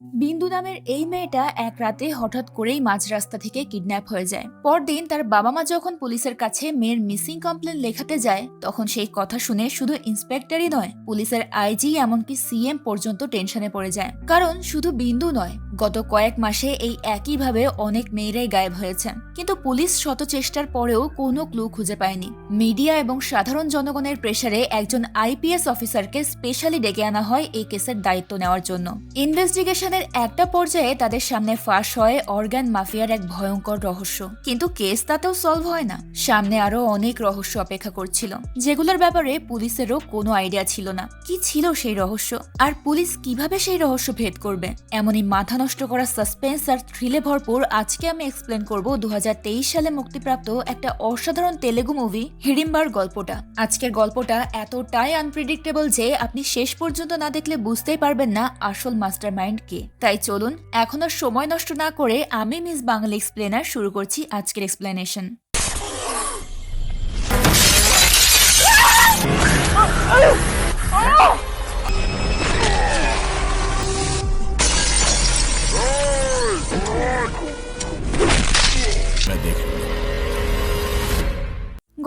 বিন্দু নামের এই মেয়েটা এক রাতে হঠাৎ করেই মাঝ রাস্তা থেকে কিডন্যাপ হয়ে যায়। পরদিন তার বাবা মা যখন পুলিশের কাছে মেয়ের মিসিং কমপ্লেন লেখাতে যায়, তখন সেই কথা শুনে শুধু ইন্সপেক্টরই নয়, পুলিশের আইজি এমনকি সিএম পর্যন্ত টেনশনে পড়ে যায়। কারণ শুধু বিন্দু নয়, গত কয়েক মাসে এই একইভাবে অনেক মেয়েরাই গায়েব হয়েছে, কিন্তু পুলিশ শত চেষ্টার পরেও কোনো ক্লু খুঁজে পায়নি। মিডিয়া এবং সাধারণ জনগণের প্রেসারে একজন আইপিএস অফিসারকে স্পেশালি ডেকে আনা হয় এই কেসের দায়িত্ব নেওয়ার জন্য। ইনভেস্টিগেশনের একটা পর্যায়ে তাদের সামনে ফাঁস হয় অর্গান মাফিয়ার এক ভয়ঙ্কর রহস্য, কিন্তু কেস তাতেও সলভ হয় না। সামনে আরো অনেক রহস্য অপেক্ষা করছিল, যেগুলোর ব্যাপারে পুলিশেরও কোনো আইডিয়া ছিল না। কি ছিল সেই রহস্য, আর পুলিশ কিভাবে সেই রহস্য ভেদ করবে? এমনই মাথা নষ্ট করা সাসপেন্স আর থ্রিলে ভরপুর আজকে আমি এক্সপ্লেন করব 2023 সালে মুক্তিপ্রাপ্ত একটা অসাধারণ তেলেগু মুভি হিড়িম্বার গল্পটা। আজকের গল্পটা এতটাই আনপ্রেডিক্টেবল যে আপনি শেষ পর্যন্ত না দেখলে বুঝতেই পারবেন না আসল মাস্টারমাইন্ড কে। তাই চলুন এখন আর সময় নষ্ট না করে আমি মিস বাঙালি এক্সপ্লেনার শুরু করছি আজকের এক্সপ্লেনেশন।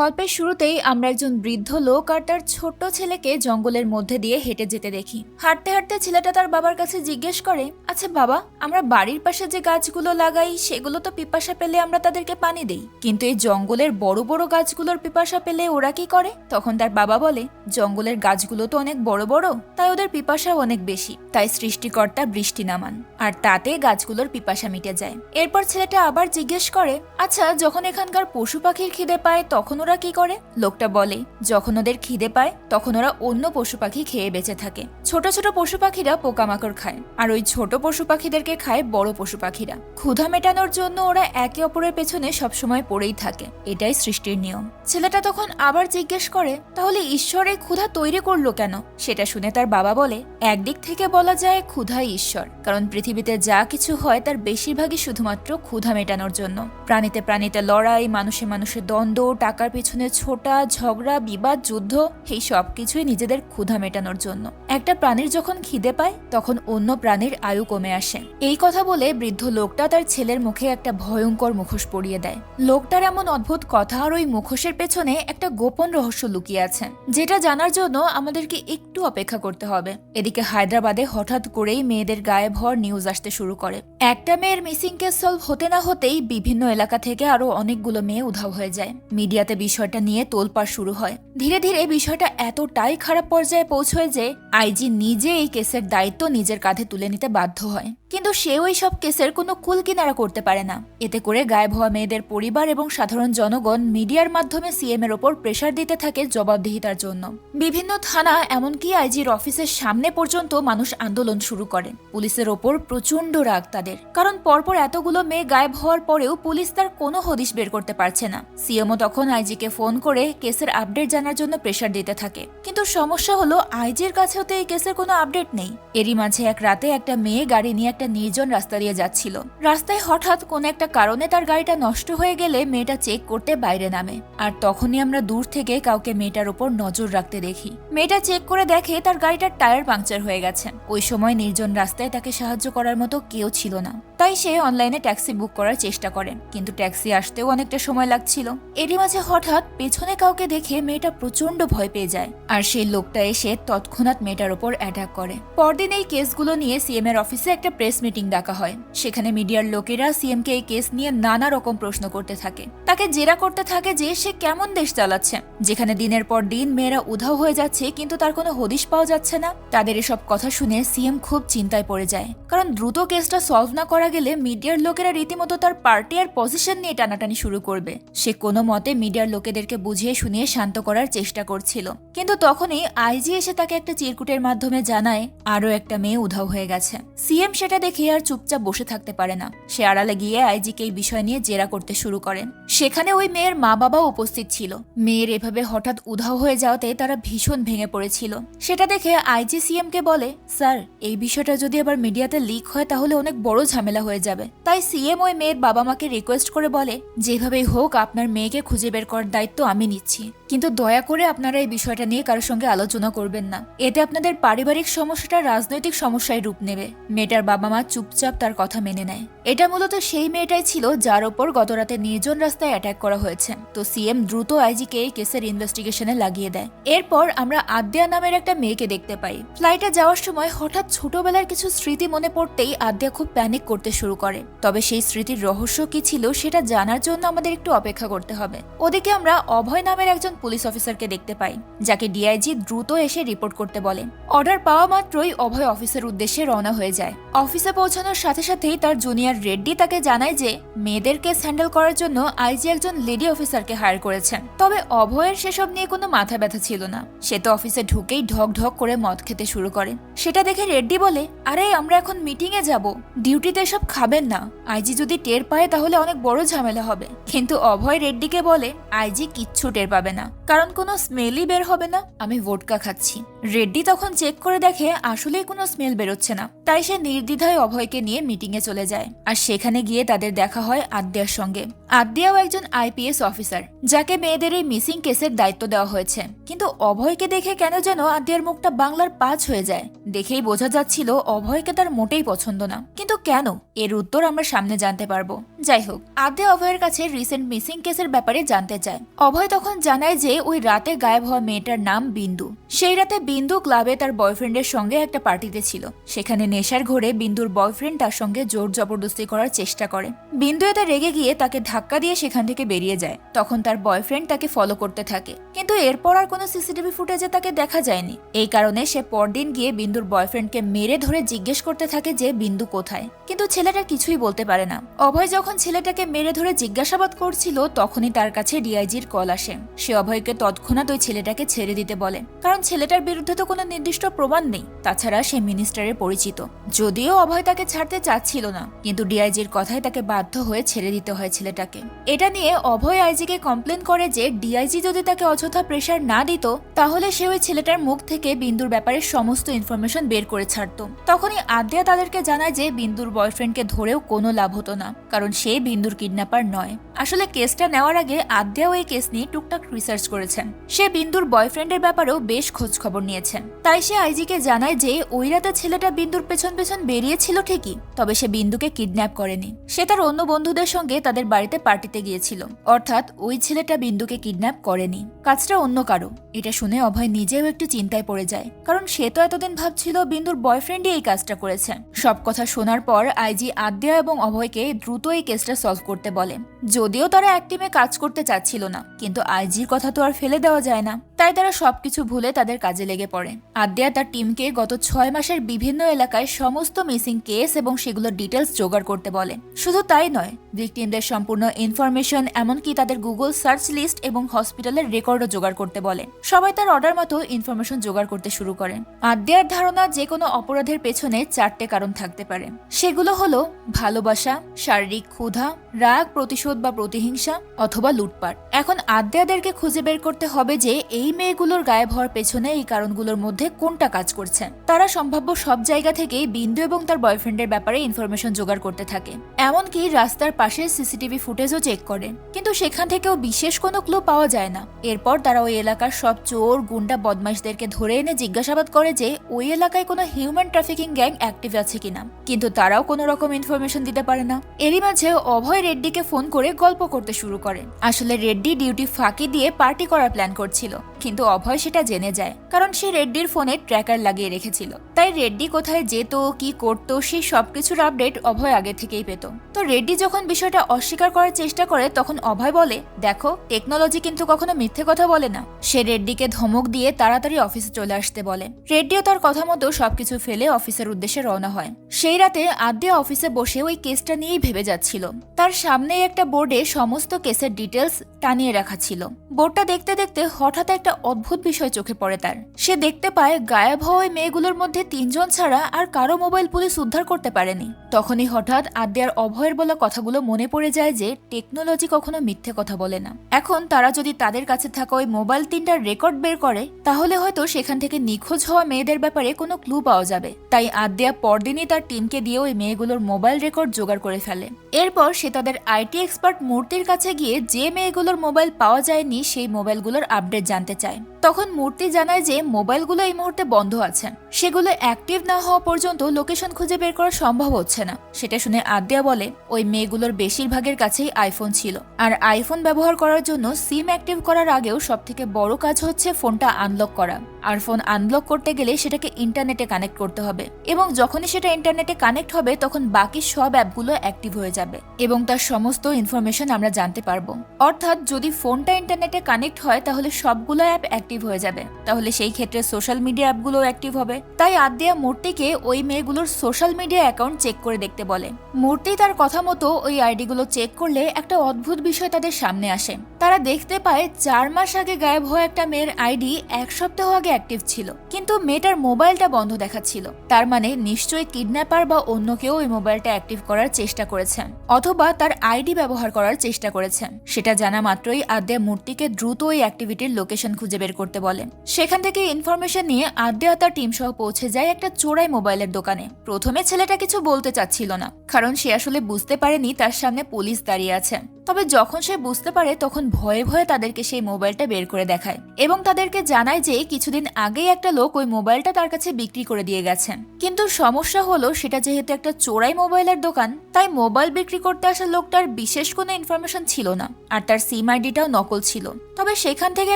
গল্পের শুরুতেই আমরা একজন বৃদ্ধ লোক আর তার ছোট্ট ছেলেকে জঙ্গলের মধ্যে দিয়ে হেঁটে যেতে দেখি। হাঁটতে হাঁটতে ছেলেটা তার বাবার কাছে জিজ্ঞেস করে, আচ্ছা বাবা, আমরা বাড়ির পাশে যে গাছগুলো লাগাই সেগুলো তো পিপাসা পেলে আমরা তাদেরকে পানি দেই, কিন্তু এই জঙ্গলের বড় বড় গাছগুলোর পিপাসা পেলে ওরা কি করে? তখন তার বাবা বলে, জঙ্গলের গাছগুলো তো অনেক বড় বড়, তাই ওদের পিপাসা অনেক বেশি, তাই সৃষ্টিকর্তা বৃষ্টি নামান আর তাতে গাছগুলোর পিপাসা মিটে যায়। এরপর ছেলেটা আবার জিজ্ঞেস করে, আচ্ছা যখন এখানকার পশু পাখির খিদে পায় তখন ওরা কি করে? লোকটা বলে, যখন ওদের খিদে পায় তখন ওরা অন্য পশু পাখি খেয়ে বেঁচে থাকে। ছোট ছোট পশু পাখিরা পোকামাকড় খায়, আর ওই ছোট পশু পাখিদেরকে খায় বড় পশু পাখিরা। ক্ষুধা মেটানোর জন্য ওরা একে অপরের পেছনে সবসময় পড়েই থাকে, এটাই সৃষ্টির নিয়ম। ছেলেটা তখন আবার জিজ্ঞেস করে, তাহলে ঈশ্বর এই ক্ষুধা তৈরি করলো কেন? সেটা শুনে তার বাবা বলে, একদিক থেকে বলা যায় ক্ষুধাই ঈশ্বর, কারণ পৃথিবীতে যা কিছু হয় তার বেশিরভাগই শুধুমাত্র ক্ষুধা মেটানোর জন্য। প্রাণীতে প্রাণীতে লড়াই, মানুষে মানুষের দ্বন্দ্ব, টাকার পিছনে ছোটা, ঝগড়া, বিবাদ, যুদ্ধ, এই সব কিছুই নিজেদের ক্ষুধা মেটানোর জন্য। একটা প্রাণীর যখন খিদে পায় তখন অন্য প্রাণীর আয়ু কমে আসে। এই কথা বলে বৃদ্ধ লোকটা তার ছেলের মুখে একটা ভয়ঙ্কর মুখোশ পরিয়ে দেয়। লোকটার এমন অদ্ভুত কথা আর ওই মুখোশের পেছনে একটা গোপন রহস্য লুকিয়ে আছে, যেটা জানার জন্য আমাদেরকে একটু অপেক্ষা করতে হবে। এদিকে হায়দ্রাবাদে হঠাৎ করেই মেয়েদের গায়েব হওয়ার নিউজ আসতে শুরু করে। একটা মেয়ের মিসিং কেস সলভ হতে না হতেই বিভিন্ন এলাকা থেকে আরো অনেকগুলো মেয়ে উধাও হয়ে যায়। মিডিয়াতে বিষয়টা নিয়ে তোলপাড় শুরু হয়। ধীরে ধীরে বিষয়টা এতটাই খারাপ পর্যায়ে পৌঁছয় যে আইজি নিজে এই কেসের দায়িত্ব নিজের কাঁধে তুলে নিতে বাধ্য হয়, কিন্তু সে ওই সব কেসের কোনো কুল কিনারা করতে পারে না। এতে করে গায়েব হওয়া মেয়েদের পরিবার এবং সাধারণ জনগণ মিডিয়ার মাধ্যমে সিএম এর ওপর প্রেসার দিতে থাকে জবাবদিহিতার জন্য। বিভিন্ন থানা এমনকি আইজির অফিসের সামনে পর্যন্ত মানুষ আন্দোলন শুরু করে। পুলিশের ওপর প্রচন্ড রাগ তাদের, কারণ পরপর এতগুলো মেয়ে গায়েব হওয়ার পরেও পুলিশ তার কোনো হদিশ বের করতে পারছে না। সিএমও তখন আইজিকে ফোন করে কেসের আপডেট জানার জন্য প্রেসার দিতে থাকে, কিন্তু সমস্যা হলো আইজির কাছেও তো এই কেসের কোনো আপডেট নেই। এরই মাঝে এক রাতে একটা মেয়ে গাড়ি নিয়ে একটা নির্জন রাস্তা দিয়ে যাচ্ছিল। রাস্তায় হঠাৎ কোন একটা কারণে তার গাড়িটা নষ্ট হয়ে গেলে মেয়েটা চেক করতে বাইরে নামে, আর তখনই আমরা দূর থেকে কাউকে মেয়েটার উপর নজর রাখতে দেখি। মেয়েটা চেক করে দেখে তার গাড়িটার টায়ার পাংচার হয়ে গেছে। ওই সময় নির্জন রাস্তায় তাকে সাহায্য করার মতো কেউ ছিল না, তাই সে অনলাইনে ট্যাক্সি বুক করার চেষ্টা করে, কিন্তু ট্যাক্সি আসতেও অনেকটা সময় লাগছিল। এরই মাঝে হঠাৎ পেছনে কাউকে দেখে মেয়েটা প্রচন্ড ভয় পেয়ে যায়, আর সেই লোকটা এসে তৎক্ষণাৎ মেয়েটার উপর অ্যাটাক করে। পরদিন এই কেসগুলো নিয়ে সিএম এর অফিসে একটা প্রেস মিটিং ডাকা হয়। সেখানে মিডিয়ার লোকেরা সিএম কে এই কেস নিয়ে নানা রকম প্রশ্ন করতে থাকে, তাকে জেরা করতে থাকে যে সে কেমন দেশ চালাচ্ছে, যেখানে দিনের পর দিন মেয়েরা উধাও হয়ে যাচ্ছে কিন্তু তার কোনো হদিশ পাওয়া যাচ্ছে না। তাদের এসব কথা শুনে সিএম খুব চিন্তায় পড়ে যায়, কারণ দ্রুত কেসটা সলভ না করা গেলে মিডিয়ার লোকেরা রীতিমতো তার পার্টি আর পজিশন নিয়ে টানাটানি শুরু করবে। সে কোনো মতে মিডিয়ার লোকেদেরকে বুঝিয়ে শুনিয়ে শান্ত করার চেষ্টা করছিল, কিন্তু তখনই আইজি এসে তাকে একটা চিরকুটের মাধ্যমে জানায় আরো একটা মেয়ে উধাও হয়ে গেছে। সিএম সেটা দেখে আর চুপচাপ বসে থাকতে পারে না, সে আড়ালে গিয়ে আইজিকে এই বিষয় নিয়ে জেরা করতে শুরু করেন। সেখানে ওই মেয়ের মা বাবাও উপস্থিত ছিল। মেয়ের এভাবে হঠাৎ উধাও হয়ে যাওয়াতে তারা ভীষণ ভেঙে পড়েছিল। সেটা দেখে আইজি সিএম কে বলে, স্যার এই বিষয়টা যদি আবার মিডিয়াতে লিক হয় তাহলে অনেক বড় ঝামেলা হয়ে যাবে। তাই সিএম ওই মেয়ের বাবা মাকে রিকোয়েস্ট করে বলে, যেভাবেই হোক আপনার মেয়েকে খুঁজে বের করার করার দায়িত্ব আমি নিচ্ছি, কিন্তু দয়া করে আপনারা এই বিষয়টা নিয়ে কারোর সঙ্গে আলোচনা করবেন না। এতে আপনাদের পারিবারিক সমস্যাটা রাজনৈতিক সমস্যায় রূপ নেবে। মেয়েটার বাবা মা চুপচাপ তার কথা মেনে নেয়। এটা মূলত সেই মেয়েটাই ছিল যার ওপর গতরাতে নির্জন রাস্তায় অ্যাটাক করা হয়েছে। তো সিএম দ্রুত আইজিকে এই কেসের ইনভেস্টিগেশনে লাগিয়ে দেয়। এরপর আমরা আদ্যা নামের একটা মেয়েকে দেখতে পাই। ফ্লাইটে যাওয়ার সময় হঠাৎ ছোটবেলার কিছু স্মৃতি মনে পড়তেই আদ্যা খুব প্যানিক করতে শুরু করে। তবে সেই স্মৃতির রহস্য কি ছিল সেটা জানার জন্য আমাদের একটু অপেক্ষা করতে হবে। ওদিকে আমরা অভয় নামের একজন পুলিশ অফিসারকে দেখতে পাই, যাকে ডিআইজি দ্রুত এসে রিপোর্ট করতে বলে। অর্ডার পাওয়া মাত্রই অভয় অফিসের উদ্দেশ্যে রওনা হয়ে যায়। অফিসে পৌঁছানোর সাথে সাথেই তার জুনিয়র রেড্ডি তাকে জানায় যে মেয়েদের কেস হ্যান্ডেল করার জন্য আইজি একজন লেডি অফিসারকে হায়ার করেছেন। তবে অভয়ের সেসব নিয়ে কোনো মাথা ব্যথা ছিল না। সে তো অফিসে ঢুকেই ঢক ঢক করে মদ খেতে শুরু করে। সেটা দেখে রেড্ডি বলে, আরে আমরা এখন মিটিং এ যাব, ডিউটিতে এসব খাবেন না। আইজি যদি টের পায় তাহলে অনেক বড় ঝামেলা হবে। কিন্তু অভয় রেড্ডিকে বলে, আইজি কিচ্ছু টের পাবে না, কারণ কোনো স্মেলই বের হবে না। আমি ভোটকা খাচ্ছি। রেড্ডি তখন চেক করে দেখে আসলেই কোনো স্মেল বেরোচ্ছে না। তাই সে নির্দ্বিধায় অভয়কে নিয়ে মিটিং এ চলে যায়। আর সেখানে গিয়ে তাদের দেখা হয় আদ্যার সঙ্গে। আদ্যাও একজন আইপিএস অফিসার, যাকে মেয়েদের এই মিসিং কেসের দায়িত্ব দেওয়া হয়েছে। কিন্তু অভয়কে দেখে কেন যেন আদ্যার মুখটা বাংলার পাঁচ হয়ে যায়। দেখেই বোঝা যাচ্ছিল অভয়কে তার মোটেই পছন্দ না। কিন্তু কেন, এর উত্তর আমরা সামনে জানতে পারবো। যাই হোক, আদ্যা অভয়ের কাছে রিসেন্ট মিসিং কেসের ব্যাপারে জানতে চায়। অভয় তখন জানায় যে ওই রাতে গায়েব হওয়া মেয়েটার নাম বিন্দু। সেই রাতে বিন্দু ক্লাবে তার বয়ফ্রেন্ডের সঙ্গে একটা পার্টিতে ছিল। সেখানে নেশার ঘোরে বিন্দুর বয়ফ্রেন্ড তার সঙ্গে জোর জবরদস্তি করার চেষ্টা করে। বিন্দু এতে রেগে গিয়ে তাকে ধাক্কা দিয়ে সেখান থেকে বেরিয়ে যায়। তখন তার বয়ফ্রেন্ড তাকে ফলো করতে থাকে, কিন্তু এরপর আর কোনো সিসিটিভি ফুটেজে তাকে দেখা যায়নি। এই কারণে সে পরদিন গিয়ে বিন্দুর বয়ফ্রেন্ডকে মেরে ধরে জিজ্ঞেস করতে থাকে যে বিন্দু কোথায়। কিন্তু ছেলেটা কিছুই বলতে পারে না। অভয় যখন ছেলেটাকে মেরে ধরে জিজ্ঞাসাবাদ করছিল তখনই তার কাছে ডিআইজির কল আসে। সে অভয়কে তৎক্ষণাৎ ওই ছেলেটাকে ছেড়ে দিতে বলে, কারণ ছেলেটার বিরুদ্ধে তো কোনো নির্দিষ্ট প্রমাণ নেই। তাছাড়া সে মিনিস্টারের পরিচিত। যদিও অভয় তাকে ছাড়তে চাচ্ছিল না, কিন্তু ডিআইজির কথায় তাকে বাধ্য হয়ে ছেড়ে দিতে হয় ছেলেটাকে। এটা নিয়ে অভয় আইজিকে কমপ্লেন করে যে ডিআইজি যদি তাকে অযথা প্রেশার না দিত তাহলে সে ওই ছেলেটার মুখ থেকে বিন্দুর ব্যাপারে সমস্ত ইনফরমেশন বের করে ছাড়তো। তখনই আদ্যা তাদেরকে জানায় যে বিন্দুর বয়ফ্রেন্ডকে ধরেও কোনো লাভ হতো না, কারণ সে বিন্দুর কিডন্যাপার নয়। আসলে কেসটা নেওয়ার আগে আদ্যাও এই কেস নিয়ে টুকটাক রিসার্চ করেছেন। সে বিন্দুর বয়ফ্রেন্ডের ব্যাপারেও বেশ খোঁজ খবর নিয়েছেন। তাই সে আইজিকে জানায় যে ওই রাতে ছেলেটা বিন্দুর পেছন পেছন বেরিয়েছিল ঠিকই, তবে সে বিন্দুকে কিডন্যাপ করেনি। সে তার অন্য বন্ধুদের সঙ্গে তাদের বাড়িতে পার্টিতে গিয়েছিল। অর্থাৎ ওই ছেলেটা বিন্দুকে কিডন্যাপ করেনি, কাজটা অন্য কারো। এটা শুনে অভয় নিজেও একটু চিন্তায় পড়ে যায়, কারণ সে তো এতদিন ভাবছিল বিন্দুর বয়ফ্রেন্ডই এই কাজটা করেছে। সব কথা শোনার পর আইজি আদ্যা এবং অভয়কে দ্রুত এই কেসটা সলভ করতে বলে। যদিও তারা এক টিমে কাজ করতে চাচ্ছিল না, কিন্তু আইজির কথা তো আর ফেলে দেওয়া যায় না। তাই তারা সবকিছু ভুলে তাদের কাজে লেগে পড়ে। আদ্যা তার টিমকে গত 6 মাসের বিভিন্ন এলাকায় সমস্ত মিসিং কেস এবং সেগুলোর ডিটেলস জোগাড় করতে বলে। শুধু তাই নয়, ভিকটিমদের সম্পূর্ণ ইনফরমেশন, এমনকি তাদের গুগল সার্চ লিস্ট এবং হসপিটালের রেকর্ডও জোগাড় করতে বলে। সবাই তার অর্ডার মতো ইনফরমেশন জোগাড় করতে শুরু করে। আদ্যার ধারণা যে কোনো অপরাধের পেছনে 4টে কারণ থাকতে পারে। সেগুলো হলো ভালোবাসা, শারীরিক ক্ষুধা, রাগ, প্রতিশোধ বা প্রতিহিংসা, অথবা লুটপাট। এখন আদ্যাদেরকে খুঁজে বের করতে হবে যে এই মেয়েগুলোর গায়েব হওয়ার পেছনে এই কারণগুলোর মধ্যে কোনটা কাজ করছে। তারা সম্ভাব্য সব জায়গা থেকেই বিন্দু এবং তার বয়ফ্রেন্ডের ব্যাপারে ইনফরমেশন জোগাড় করতে থাকে। এমনকি রাস্তার পাশে সিসিটিভি ফুটেজও চেক করে, কিন্তু সেখান থেকেও বিশেষ কোনো ক্লু পাওয়া যায় না। এরপর তারা ওই এলাকার সব চোর, গুন্ডা, বদমাইশদেরকে ধরে এনে জিজ্ঞাসাবাদ করে যে ওই এলাকায় কোনো হিউম্যান ট্রাফিকিং গ্যাং অ্যাক্টিভ আছে কিনা, কিন্তু তারাও কোনো রকম ইনফরমেশন দিতে পারে না। এরই মাঝে অভয় রেড্ডিকে ফোন করে গল্প করতে শুরু করে। আসলে রেড্ডি ডিউটি ফাঁকি দিয়ে পার্টি করার প্ল্যান করছিল, কিন্তু অভয় সেটা জেনে যায়, কারণ সে রেড্ডির ফোনে ট্র্যাকার লাগিয়ে রেখেছিল। তাই রেড্ডি কোথায় যেত, কি করতো, সেই সবকিছুর আপডেট অভয় আগে থেকেই পেত। তো রেড্ডি যখন বিষয়টা অস্বীকার করার চেষ্টা করে তখন অভয় বলে, দেখো, টেকনোলজি কিন্তু কখনো মিথ্যে কথা বলে না। সে রেড্ডিকে ধমক দিয়ে তাড়াতাড়ি অফিসে চলে আসতে বলে। রেড্ডিও তার কথা মতো সবকিছু ফেলে অফিসের উদ্দেশ্যে রওনা হয়। সেই রাতে আদ্যা অফিসে বসে ওই কেসটা নিয়েই ভেবে যাচ্ছিল। তার সামনে একটা বোর্ডে সমস্ত কেসের ডিটেলস টানিয়ে রাখা ছিল। বোর্ডটা দেখতে দেখতে হঠাৎ একটা একটা অদ্ভুত বিষয় চোখে পড়ে তার। সে দেখতে পায় গায়েব হওয়া ওই মেয়েগুলোর মধ্যে 3 জন ছাড়া আর কারো মোবাইল পুলিশ উদ্ধার করতে পারেনি। তখনই হঠাৎ আদ্যার অভয়ের বলা কথাগুলো মনে পড়ে যায় যে টেকনোলজি কখনো মিথ্যে কথা বলে না। এখন তারা যদি তাদের কাছে থাকা ওই মোবাইল 3টার রেকর্ড বের করে তাহলে হয়তো সেখান থেকে নিখোঁজ হওয়া মেয়েদের ব্যাপারে কোনো ক্লু পাওয়া যাবে। তাই আদ্যা পরদিনই তার টিমকে দিয়ে ওই মেয়েগুলোর মোবাইল রেকর্ড জোগাড় করে ফেলে। এরপর সে তাদের আইটি এক্সপার্ট মূর্তির কাছে গিয়ে যে মেয়েগুলোর মোবাইল পাওয়া যায়নি সেই মোবাইলগুলোর আপডেট জানতে চায়। তখন মূর্তি জানায় যে মোবাইলগুলো এই মুহূর্তে বন্ধ আছে, সেগুলো অ্যাক্টিভ না হওয়া পর্যন্ত লোকেশন খুঁজে বের করা সম্ভব হচ্ছে না। সেটা শুনে আদ্যা বলে ওই মেয়েগুলোর বেশিরভাগের কাছেই আইফোন ছিল, আর আইফোন ব্যবহার করার জন্য সিম অ্যাক্টিভ করার আগেও সবথেকে বড় কাজ হচ্ছে ফোনটা আনলক করা। আর ফোন আনলক করতে গেলে সেটাকে ইন্টারনেটে কানেক্ট করতে হবে, এবং যখনই সেটা ইন্টারনেটে কানেক্ট হবে তখন বাকি সব অ্যাপগুলো অ্যাক্টিভ হয়ে যাবে এবং তার সমস্ত ইনফরমেশন আমরা জানতে পারবো। অর্থাৎ যদি ফোনটা ইন্টারনেটে কানেক্ট হয় তাহলে সবগুলো অ্যাপ অ্যাক্টিভ হয়ে যাবে, তাহলে সেই ক্ষেত্রে সোশ্যাল মিডিয়া অ্যাপগুলো অ্যাক্টিভ হবে। তাই আদ্যা মূর্তিকে ওই মেয়েগুলোর সোশ্যাল মিডিয়া অ্যাকাউন্ট চেক করে দেখতে বলে। মূর্তি তার কথা মতো ওই আইডিগুলো চেক করলে একটা অদ্ভুত বিষয় তাদের সামনে আসে। তারা দেখতে পায় 4 মাস আগে গায়েব হওয়া একটা মেয়ের আইডি 1 সপ্তাহ আগে অ্যাক্টিভ ছিল, কিন্তু মেয়েটার মোবাইলটা বন্ধ দেখাচ্ছিল। তার মানে নিশ্চয়ই কিডন্যাপার বা অন্য কেউ ওই মোবাইলটা অ্যাক্টিভ করার চেষ্টা করেছেন, অথবা তার আইডি ব্যবহার করার চেষ্টা করেছেন। সেটা জানা মাত্রই আদ্যা মূর্তিকে দ্রুত ওই অ্যাক্টিভিটির লোকেশন খুঁজে বের করতে বলে। সেখান থেকে ইনফরমেশন নিয়ে আদ্যা তার টিম সহ পৌঁছে যায় একটা চোরাই মোবাইলের দোকানে। প্রথমে ছেলেটা কিছু বলতে চাচ্ছিল না, কারণ সে আসলে বুঝতে পারেনি তার সামনে পুলিশ দাঁড়িয়ে আছে। তবে যখন সে বুঝতে পারে তখন ভয়ে ভয়ে তাদেরকে সেই মোবাইলটা বের করে দেখায় এবং তাদেরকে জানায় যে কিছুদিন আগেই একটা লোক ওই মোবাইলটা তার কাছে বিক্রি করে দিয়ে গেছেন। কিন্তু সমস্যা হলো সেটা যেহেতু একটা চোরাই মোবাইলের দোকান, তাই মোবাইল বিক্রি করতে আসা লোকটার বিশেষ কোনো ইনফরমেশন ছিল না, আর তার সিম আইডিটাও নকল ছিল। তবে সেখান থেকে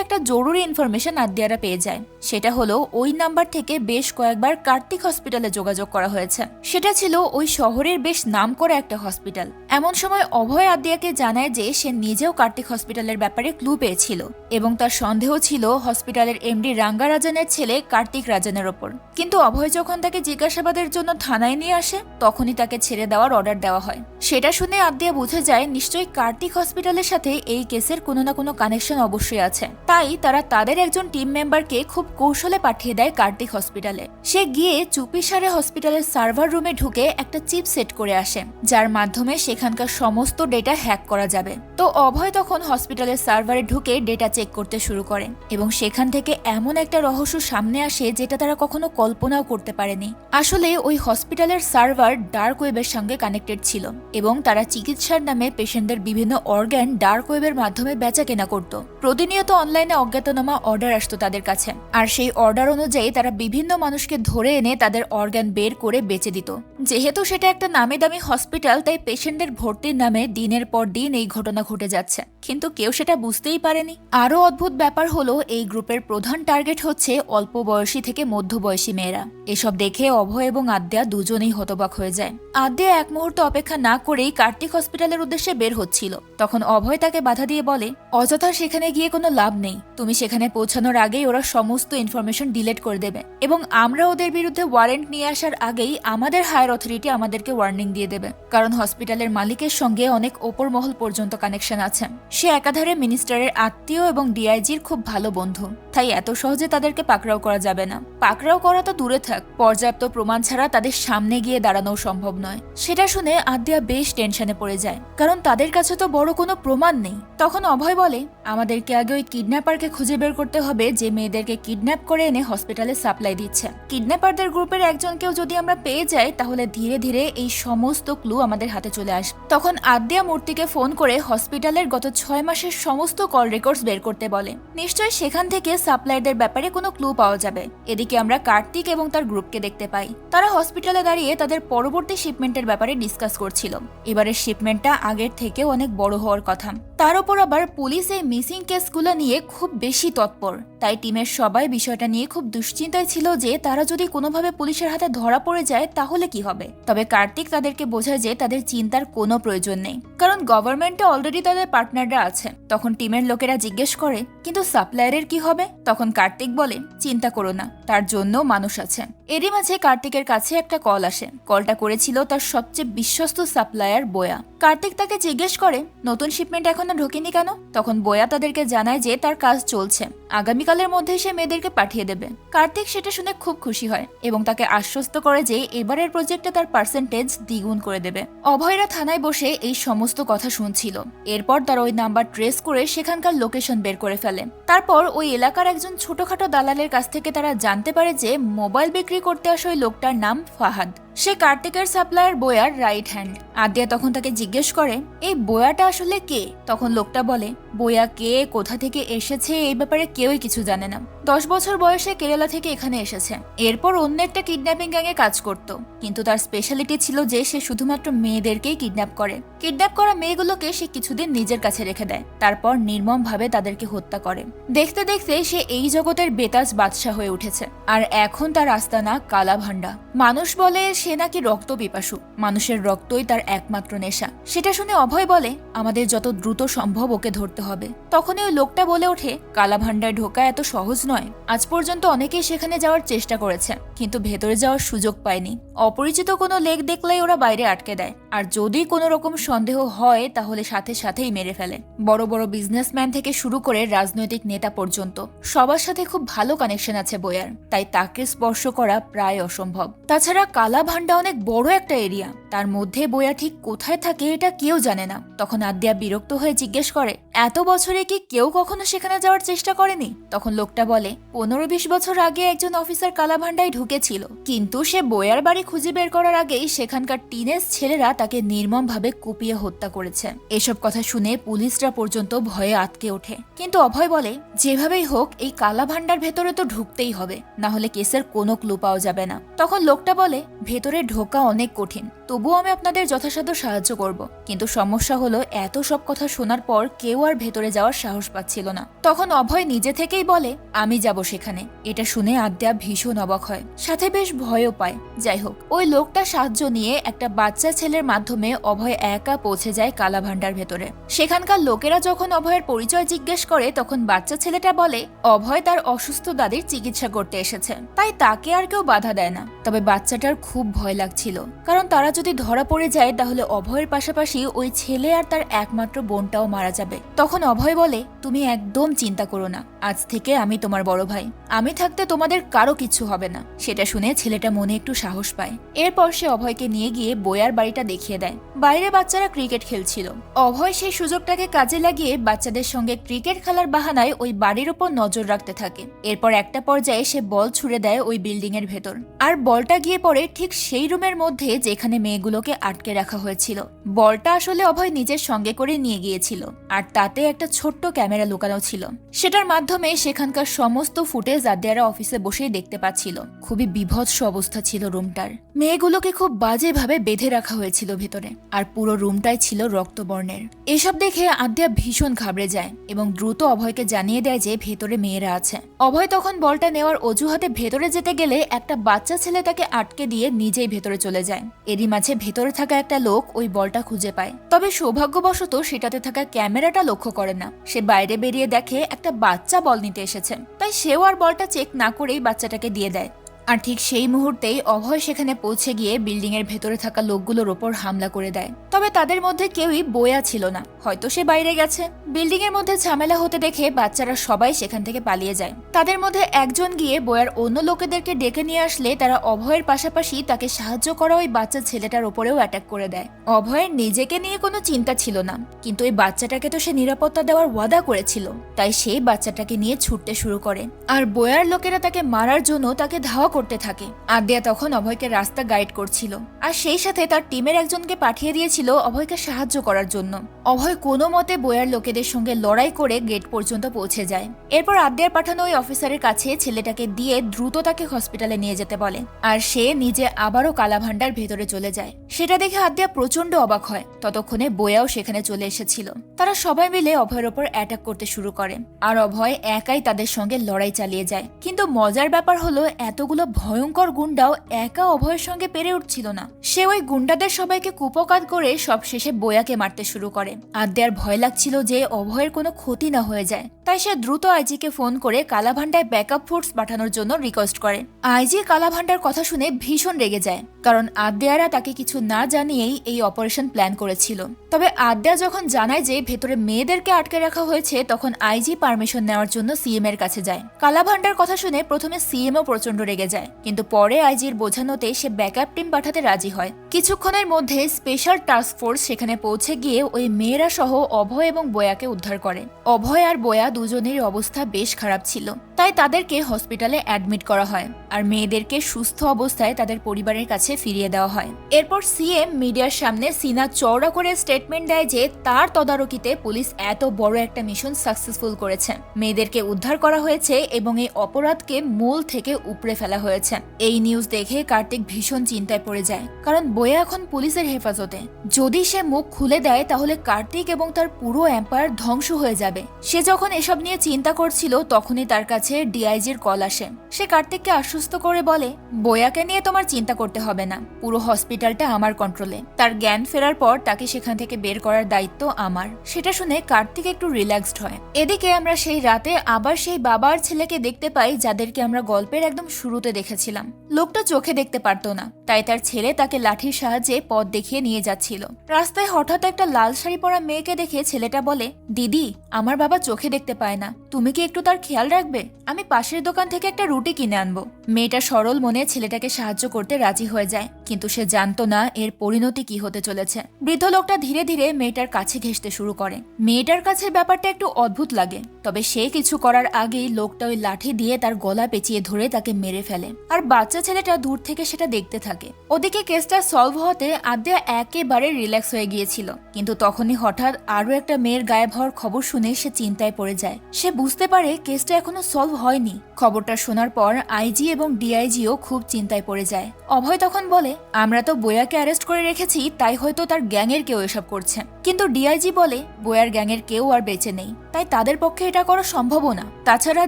একটা জরুরি ইনফরমেশন আদ্যারা পেয়ে যায়। সেটা হলো ওই নাম্বার থেকে বেশ কয়েকবার কার্তিক হসপিটালে যোগাযোগ করা হয়েছে। সেটা ছিল ওই শহরের বেশ নামকরা একটা হসপিটাল। এমন সময় অভয় আদ্যাকে জানায় যে সে নিজেও কার্তিক হসপিটালের ব্যাপারে ক্লু পেয়েছিল এবং তার সন্দেহ ছিল হসপিটালের এমডি রাঙ্গারাজনের ছেলে কার্তিক রাজনের ওপর। কিন্তু অভয় যখন তাকে জিজ্ঞাসাবাদের জন্য থানায় নিয়ে আসে তখনই তাকে ছেড়ে দেওয়ার অর্ডার দেওয়া হয়। সেটা শুনে আদ্যা বুঝে যায় নিশ্চয়ই কার্তিক হসপিটালের সাথে এই কেসের কোনো না কোনো কানেকশন অবশ্যই আছে। তাই তারা তাদের একজন টিম মেম্বারকে খুব কৌশলে পাঠিয়ে দেয় কার্তিক হসপিটালে। সে গিয়ে চুপিসারে হসপিটালের সার্ভার রুমে ঢুকে একটা চিপ সেট করে আসে, যার মাধ্যমে সেখানকার সমস্ত ডেটা হ্যাক করা যাবে। তো অভয় তখন হসপিটালের সার্ভারে ঢুকে ডেটা চেক করতে শুরু করে এবং সেখান থেকে এমন একটা রহস্য সামনে আসে যেটা তারা কখনো কল্পনাও করতে পারেনি। আসলে ওই হসপিটালের সার্ভার ডার্ক ওয়েবের সঙ্গে কানেক্টেড ছিল এবং তারা চিকিৎসার নামে পেশেন্টদের বিভিন্ন অর্গান ডার্ক ওয়েবের মাধ্যমে বেচা কেনা করত। প্রতিনিয়ত অনলাইনে অজ্ঞাতনামা অর্ডার আসতো তাদের কাছে, আর সেই অর্ডার অনুযায়ী তারা বিভিন্ন মানুষকে ধরে এনে তাদের অর্গান বের করে বেচে দিত। যেহেতু সেটা একটা নামি দামি হসপিটাল, তাই পেশেন্টদের ভর্তির নামে দিনের পর দিন এই ঘটনা ঘটে যাচ্ছে, কিন্তু কেউ সেটা বুঝতেই পারেনি। আরো অদ্ভুত ব্যাপার হলো এই গ্রুপের প্রধান টার্গেট হচ্ছে অল্প বয়সী থেকে মধ্যবয়সী মেয়েরা। এসব দেখে অভয় এবং আদ্যা দুজনেই হতবাক হয়ে যায়। আদ্যা এক মুহূর্ত অপেক্ষা না করেই কার্তিক হসপিটালের উদ্দেশ্যে বের হচ্ছিল। তখন অভয় তাকে বাধা দিয়ে বলে, অযথা সেখানে গিয়ে কোনো লাভ নেই। তুমি সেখানে পৌঁছানোর আগেই ওরা সমস্ত ইনফরমেশন ডিলিট করে দেবে এবং আমরা ওদের বিরুদ্ধে ওয়ারেন্ট নিয়ে আসার আগেই আমাদের হায়ার অথরিটি আমাদেরকে ওয়ার্নিং দিয়ে দেবে, কারণ হসপিটালের মালিকের সঙ্গে অনেক ওপর মহল পর্যন্ত কানেকশন আছে। সে একাধারে মিনিস্টারের আত্মীয় এবং ডিআইজির খুব ভালো বন্ধু, তাই এত সহজে তাদেরকে পাকড়াও করা যাবে না। পাকড়াও করা তো দূরে থাক, পর্যাপ্ত প্রমাণ ছাড়া তাদের সামনে গিয়ে দাঁড়ানো সম্ভব নয়। সেটা শুনে আদ্যা বেশ টেনশনে পড়ে যায়, কারণ তাদের কাছে তো বড় কোনো প্রমাণ নেই। তখন অভয় বলে, আমাদেরকে আগে ওই কিডন্যাপারকে খুঁজে বের করতে হবে যে মেয়েদেরকে কিডন্যাপ করে এনে হসপিটালে সাপ্লাই দিচ্ছে। কিডন্যাপারদের গ্রুপের একজনকেও যদি আমরা পেয়ে যাই তাহলে ধীরে ধীরে এই সমস্ত ক্লু আমাদের হাতে চলে আসবে। তখন আদ্যা মূর্তিকে ফোন করে হসপিটালের গত 6 মাসের সমস্ত কল রেকর্ডস বের করতে বলে। নিশ্চয়ই সেখান থেকে সাপ্লাইদের ব্যাপারে কোনো ক্লু পাওয়া যাবে। এদিকে আমরা কার্তিক এবং তার গ্রুপকে দেখতে পাই। তারা হসপিটালে দাঁড়িয়ে তাদের পরবর্তী শিপমেন্টের ব্যাপারে ডিসকাস করছিল। এবারের শিপমেন্টটা আগের থেকে অনেক বড় হওয়ার কথা। তার উপর আবার পুলিশ এই মিসিং কেসগুলো নিয়ে খুব বেশি তৎপর, তাই টিমের সবাই বিষয়টা নিয়ে খুব দুশ্চিন্তায় ছিল যে তারা যদি কোনোভাবে পুলিশের হাতে ধরা পড়ে যায় তাহলে কি হবে। তবে কার্তিক তাদেরকে বোঝায় যে তাদের চিন্তার কোনো প্রয়োজন নেই, কারণ গভর্নমেন্টে অলরেডি তাদের পার্টনাররা আছে। তখন টিমের লোকেরা জিজ্ঞেস করে, কিন্তু সাপ্লায়ারের কি হবে? তখন কার্তিক বলে, চিন্তা করো না, তার জন্য মানুষ আছে। এরই মাঝে কার্তিকের কাছে একটা কল আসে। কলটা করেছিল তার সবচেয়ে বিশ্বস্ত সাপ্লায়ার বোয়া। কার্তিক তাকে জিজ্ঞেস করে, নতুন শিপমেন্ট এখনো ঢোকেনি কেন? তখন বোয়া তাদেরকে জানায় যে তার কাজ চলছে, আগামীকাল সকালের মধ্যে সে মেয়েদেরকে পাঠিয়ে দেবে। কার্তিক সেটা শুনে খুব খুশি হয় এবং তাকে আশ্বস্ত করে যে এবারের প্রজেক্টে তার পার্সেন্টেজ দ্বিগুণ করে দেবে। অভয়রা থানায় বসে এই সমস্ত কথা শুনছিল। এরপর তারা ওই নাম্বার ট্রেস করে সেখানকার লোকেশন বের করে ফেলে। তারপর ওই এলাকার একজন ছোটখাটো দালালের কাছ থেকে তারা জানতে পারে যে মোবাইল বিক্রি করতে আসা ওই লোকটার নাম ফাহাদ। সে কার্তিকের সাপ্লায়ার বোয়ার রাইট হ্যান্ড। আদ্যা তখন তাকে জিজ্ঞেস করে এই বোয়াটা আসলে কে। তখন লোকটা বলে বোয়া কে, কোথা থেকে এসেছে এই ব্যাপারে কেউই কিছু জানে না। 10 বছর বয়সে কেরালা থেকে এখানে এসেছে। এরপর অন্য একটা কিডন্যাপিং গ্যাংয়ে কাজ করত, কিন্তু তার স্পেশালিটি ছিল যে সে শুধুমাত্র মেয়েদেরকেই কিডন্যাপ করে। কিডন্যাপ করা মেয়েগুলোকে সে কিছুদিন নিজের কাছে রেখে দেয়, তারপর নির্মমভাবে তাদেরকে হত্যা করে। দেখতে দেখতে সে এই জগতের বেতাজ বাদশা হয়ে উঠেছে। আর এখন তার আস্তানা কালাভান্ডা। মানুষ বলে সে নাকি রক্ত পিপাসু, মানুষের রক্তই তার একমাত্র নেশা। সেটা শুনে অভয় বলে আমাদের যত দ্রুত সম্ভব ওকে ধরতে হবে। তখনই ওই লোকটা বলে ওঠে কালাভান্ডায় ঢোকা এত সহজ নয়। আজ পর্যন্ত অনেকেই সেখানে যাওয়ার চেষ্টা করেছে, কিন্তু ভেতরে যাওয়ার সুযোগ পায়নি। অপরিচিত কোনো লেক দেখলেই ওরা বাইরে আটকে দেয়, আর যদি কোনো রকম সন্দেহ হয় তাহলে সাথে সাথেই মেরে ফেলে। বড় বড় বিজনেসম্যান থেকে শুরু করে রাজনৈতিক নেতা পর্যন্ত সবার সাথে খুব ভালো কানেকশন আছে বোয়ার, তাই তাকে স্পর্শ করা প্রায় অসম্ভব। তাছাড়া কালাভান্ডা অনেক বড় একটা এরিয়া, তার মধ্যে বোয়া ঠিক কোথায় থাকে এটা কেউ জানে না। তখন আদ্যা বিরক্ত হয়ে জিজ্ঞেস করে এত বছরে কি কেউ কখনো সেখানে যাওয়ার চেষ্টা করেনি। তখন লোকটা বলে 15-20 বছর আগে একজন অফিসার কালাভান্ডায় ঢুকেছিল, কিন্তু সে বোয়ার বাড়ি খুঁজে বের করার আগেই সেখানকার টিনেজ ছেলেরা তাকে নির্মমভাবে কুপিয়ে হত্যা করেছে। এসব কথা শুনে পুলিশরা পর্যন্ত ভয়ে আটকে ওঠে, কিন্তু অভয় বলে যেভাবেই হোক এই কালাভান্ডার ভেতরে তো ঢুকতেই হবে, না হলে কেসের কোনো ক্লু পাওয়া যাবে না। তখন লোকটা বলে ভেতরে ঢোকা অনেক কঠিন, তবুও আমি আপনাদের যথাসাধ্য সাহায্য করব। কিন্তু সমস্যা হলো এত সব কথা শোনার পর কেউ আর ভেতরে যাওয়ার সাহস পাচ্ছিল না। তখন অভয় নিজে থেকেই বলে আমি যাব সেখানে। এটা শুনে আদ্যা ভীষণ অবাক হয়, সাথে বেশ ভয়ও পায়। যাই হোক, ওই লোকটা সাহায্য নিয়ে একটা বাচ্চা ছেলের মাধ্যমে অভয় একা পৌঁছে যায় কালাভান্ডার ভেতরে। সেখানকার লোকেরা যখন অভয়ের পরিচয় জিজ্ঞেস করে তখন বাচ্চা ছেলেটা বলে অভয় তার অসুস্থ দাদির চিকিৎসা করতে এসেছে, তাই তাকে আর কেউ বাধা দেয় না। তবে বাচ্চাটার খুব ভয় লাগছিল, কারণ তারা যদি ধরা পড়ে যায় তাহলে অভয়ের পাশাপাশি ওই ছেলে আর তার একমাত্র বোনটাও মারা যাবে। তখন অভয় বলে তুমি একদম চিন্তা করো না, আজ থেকে আমি তোমার বড় ভাই, আমি থাকতে তোমাদের কারো কিছু হবে না। সেটা শুনে ছেলেটা মনে একটু সাহস পায়। এরপর সে অভয়কে নিয়ে গিয়ে বোয়ার বাড়িটা দেখিয়ে দেয়। বাইরে বাচ্চারা ক্রিকেট খেলছিল। অভয় সেই সুযোগটাকে কাজে লাগিয়ে বাচ্চাদের সঙ্গে ক্রিকেট খেলার বাহানায় ওই বাড়ির উপর নজর রাখতে থাকে। এরপর একটা পর্যায়ে সে বল ছুড়ে দেয় ওই বিল্ডিং এর ভেতর, আর বলটা গিয়ে পড়ে ঠিক সেই রুমের মধ্যে যেখানে মেয়েগুলোকে আটকে রাখা হয়েছিল। বলটা আসলে অভয় নিজের সঙ্গে করে নিয়ে গিয়েছিল, আর তাতে একটা ছোট্ট ক্যামেরা লুকানো ছিল। সেটার মাধ্যমে সেখানকার সমস্ত ফুটেজ আদ্যারা অফিসে বসেই দেখতে পাচ্ছিল। খুবই বিভৎস অবস্থা ছিল রুমটার। মেয়েগুলোকে খুব বাজেভাবে বেঁধে রাখা হয়েছিল ভেতরে, আর পুরো রুমটাই ছিল রক্তবর্ণের। এসব দেখে আদ্যা ভীষণ ঘাবড়ে যায় এবং দ্রুত অভয়কে জানিয়ে দেয় যে ভেতরে মেয়েরা আছে। অভয় তখন বলটা নেওয়ার অজুহাতে ভেতরে যেতে গেলে একটা বাচ্চা ছেলে তাকে আটকে দিয়ে নিজেই ভেতরে চলে যায়। এরই মাঝে ভেতরে থাকা একটা লোক ওই বলটা খুঁজে পায়, তবে সৌভাগ্যবশত সেটাতে থাকা ক্যামেরাটা লক্ষ্য করে না। সে বাইরে বেরিয়ে দেখে একটা বাচ্চা বল নিতে এসেছে, তাই সেও আর বলটা চেক না করেই বাচ্চাটাকে দিয়ে দেয়। আর ঠিক সেই মুহূর্তেই অভয় সেখানে পৌঁছে গিয়ে বিল্ডিং এর ভেতরে থাকা লোকগুলোর ওপর হামলা করে দেয়। তবে তাদের মধ্যে কেউই বোয়া ছিল না, হয়তো সে বাইরে গেছে। বিল্ডিং এর মধ্যে ঝামেলা হতে দেখে বাচ্চারা সবাই সেখান থেকে পালিয়ে যায়। তাদের মধ্যে একজন গিয়ে বোয়ার অন্য লোকেদেরকে ডেকে নিয়ে আসলে তারা অভয়ের পাশাপাশি তাকে সাহায্য করা ওই বাচ্চা ছেলেটার ওপরেও অ্যাটাক করে দেয়। অভয়ের নিজেকে নিয়ে কোনো চিন্তা ছিল না, কিন্তু ওই বাচ্চাটাকে তো সে নিরাপত্তা দেওয়ার ওয়াদা করেছিল, তাই সেই বাচ্চাটাকে নিয়ে ছুটতে শুরু করে। আর বোয়ার লোকেরা তাকে মারার জন্য তাকে ধাওয়া করতে থাকে। আদ্যা তখন অভয়কে রাস্তা গাইড করছিল, আর সেই সাথে তার টিমের একজনকে পাঠিয়ে দিয়েছিল অভয়কে সাহায্য করার জন্য। অভয় কোনো মতে বোয়ার লোকেদের সঙ্গে লড়াই করে গেট পর্যন্ত পৌঁছে যায়। এরপর আদ্যার পাঠানো ওই অফিসারের কাছে ছেলেটাকে দিয়ে দ্রুত তাকে হসপিটালে নিয়ে যেতে বলে, আর সে নিজে আবারও কালাভান্ডার ভেতরে চলে যায়। সেটা দেখে আদ্যা প্রচন্ড অবাক হয়। ততক্ষণে বোয়াও সেখানে চলে এসেছিল। তারা সবাই মিলে অভয়ের ওপর অ্যাটাক করতে শুরু করে, আর অভয় একাই তাদের সঙ্গে লড়াই চালিয়ে যায়। কিন্তু মজার ব্যাপার হলো এতগুলো এতগুলো ভয়ঙ্কর গুন্ডাও একা অভয়ের সঙ্গে পেরে উঠছিল না। সে ওই গুন্ডাদের সবাইকে কুপকাত করে সবশেষে বয়াকে মারতে শুরু করে। আদ্যার ভয় লাগছিল যে অভয়ের কোনো ক্ষতি না হয়ে যায়, তাই সে দ্রুত আইজিকে ফোন করে কালাভান্ডায় ব্যাকআপ ফোর্স পাঠানোর জন্য রিকোয়েস্ট করে। আইজি কালাভান্ডার কথা শুনে ভীষণ রেগে যায়, কারণ আদ্যারা তাকে কিছু না জানিয়েই এই অপারেশন প্ল্যান করেছিল। তবে আদ্যা যখন জানায় যে ভেতরে মেয়েদেরকে আটকে রাখা হয়েছে, তখন আইজি পারমিশন নেওয়ার জন্য সিএম এর কাছে যায়। কালাভান্ডার কথা শুনে প্রথমে সিএমও প্রচন্ড রেগে যায়, কিন্তু পরে আইজির বোঝানোতে সে ব্যাকআপ টিম পাঠাতে রাজি হয়। কিছুক্ষণের মধ্যে স্পেশাল টাস্ক ফোর্স সেখানে পৌঁছে গিয়ে ওই মেয়েরা সহ অভয় এবং বয়াকে উদ্ধার করে। অভয় আর বয়া দুজনের অবস্থা বেশ খারাপ ছিল, তাই তাদেরকে হসপিটালে অ্যাডমিট করা হয় আর মেয়েদেরকে সুস্থ অবস্থায় তাদের পরিবারের কাছে ফিরিয়ে দেওয়া হয়। এরপর সিএম মিডিয়ার সামনে সিনা চওড়া করে স্টেটমেন্ট দেয় যে তার তদারকিতে পুলিশ এত বড় একটা মিশন সাকসেসফুল করেছে, মেয়েদেরকে উদ্ধার করা হয়েছে এবং এই অপরাধকে মূল থেকে উপড়ে ফেলা হয়েছে। এই নিউজ দেখে কার্তিক ভীষণ চিন্তায় পড়ে যায়, কারণ বয়া এখন পুলিশের হেফাজতে। যদি সে মুখ খুলে দেয় তাহলে কার্তিক এবং তার পুরো এম্পায়ার ধ্বংস হয়ে যাবে। সে যখন এসব নিয়ে চিন্তা করছিল তখনই তার কাছে ডিআইজির কল আসে। সে কার্তিককে আশ্বস্ত করে বলে, বয়াকে নিয়ে তোমার চিন্তা করতে হবে না, পুরো হসপিটালটা আমার কন্ট্রোলে। তার জ্ঞান ফেরার পর তাকে সেখান থেকে বের করার দায়িত্ব আমার। সেটা শুনে কার্তিক একটু রিল্যাক্সড হয়। এদিকে আমরা সেই রাতে আবার সেই বাবা আর ছেলেকে দেখতে পাই যাদেরকে আমরা গল্পের একদম শুরুতে দেখেছিলাম। লোকটা চোখে দেখতে পারতো না, তাই তার ছেলে তাকে লাঠির সাহায্যে পথ দেখিয়ে নিয়ে যাচ্ছিল। রাস্তায় হঠাৎ একটা লাল শাড়ি পরা মেয়েকে দেখে ছেলেটা বলে, দিদি, আমার বাবা চোখে দেখতে পায় না, তুমি কি একটু তার খেয়াল রাখবে? আমি পাশের দোকান থেকে একটা রুটি কিনে আনবো। মেয়েটা সরল মনে ছেলেটাকে সাহায্য করতে রাজি হয়ে যায়, কিন্তু সে জানতো না এর পরিণতি কি হতে চলেছে। বৃদ্ধ লোকটা ধীরে ধীরে মেয়েটার কাছে ঘেঁষতে শুরু করে। মেয়েটার কাছে ব্যাপারটা একটু অদ্ভুত লাগে, তবে সে কিছু করার আগেই লোকটা ওই লাঠি দিয়ে তার গলা পেঁচিয়ে ধরে তাকে মেরে ফেলে, আর বাচ্চা ছেলেটা দূর থেকে সেটা দেখতে থাকে। ওদিকে কেসটা সলভ হতে আদ্যা একেবারে রিল্যাক্স হয়ে গিয়েছিল, কিন্তু তখনই হঠাৎ আরো একটা মেয়ের গায়েব হওয়ার খবর শুনে সে চিন্তায় পড়ে যায়। সে বুঝতে পারে কেসটা এখনো সলভ হয়নি। খবরটা শোনার পর আইজি এবং ডিআইজিও খুব চিন্তায় পড়ে যায়। অভয় তখন বলে, আমরা তো বয়াকে অ্যারেস্ট করে রেখেছি, তাই হয়তো তার গ্যাংয়ের কেউ এসব করছে। কিন্তু ডিআইজি বলে, বয়ার গ্যাংয়ের কেউ আর বেঁচে নেই, তাই তাদের পক্ষে এটা করা সম্ভবও না। তাছাড়া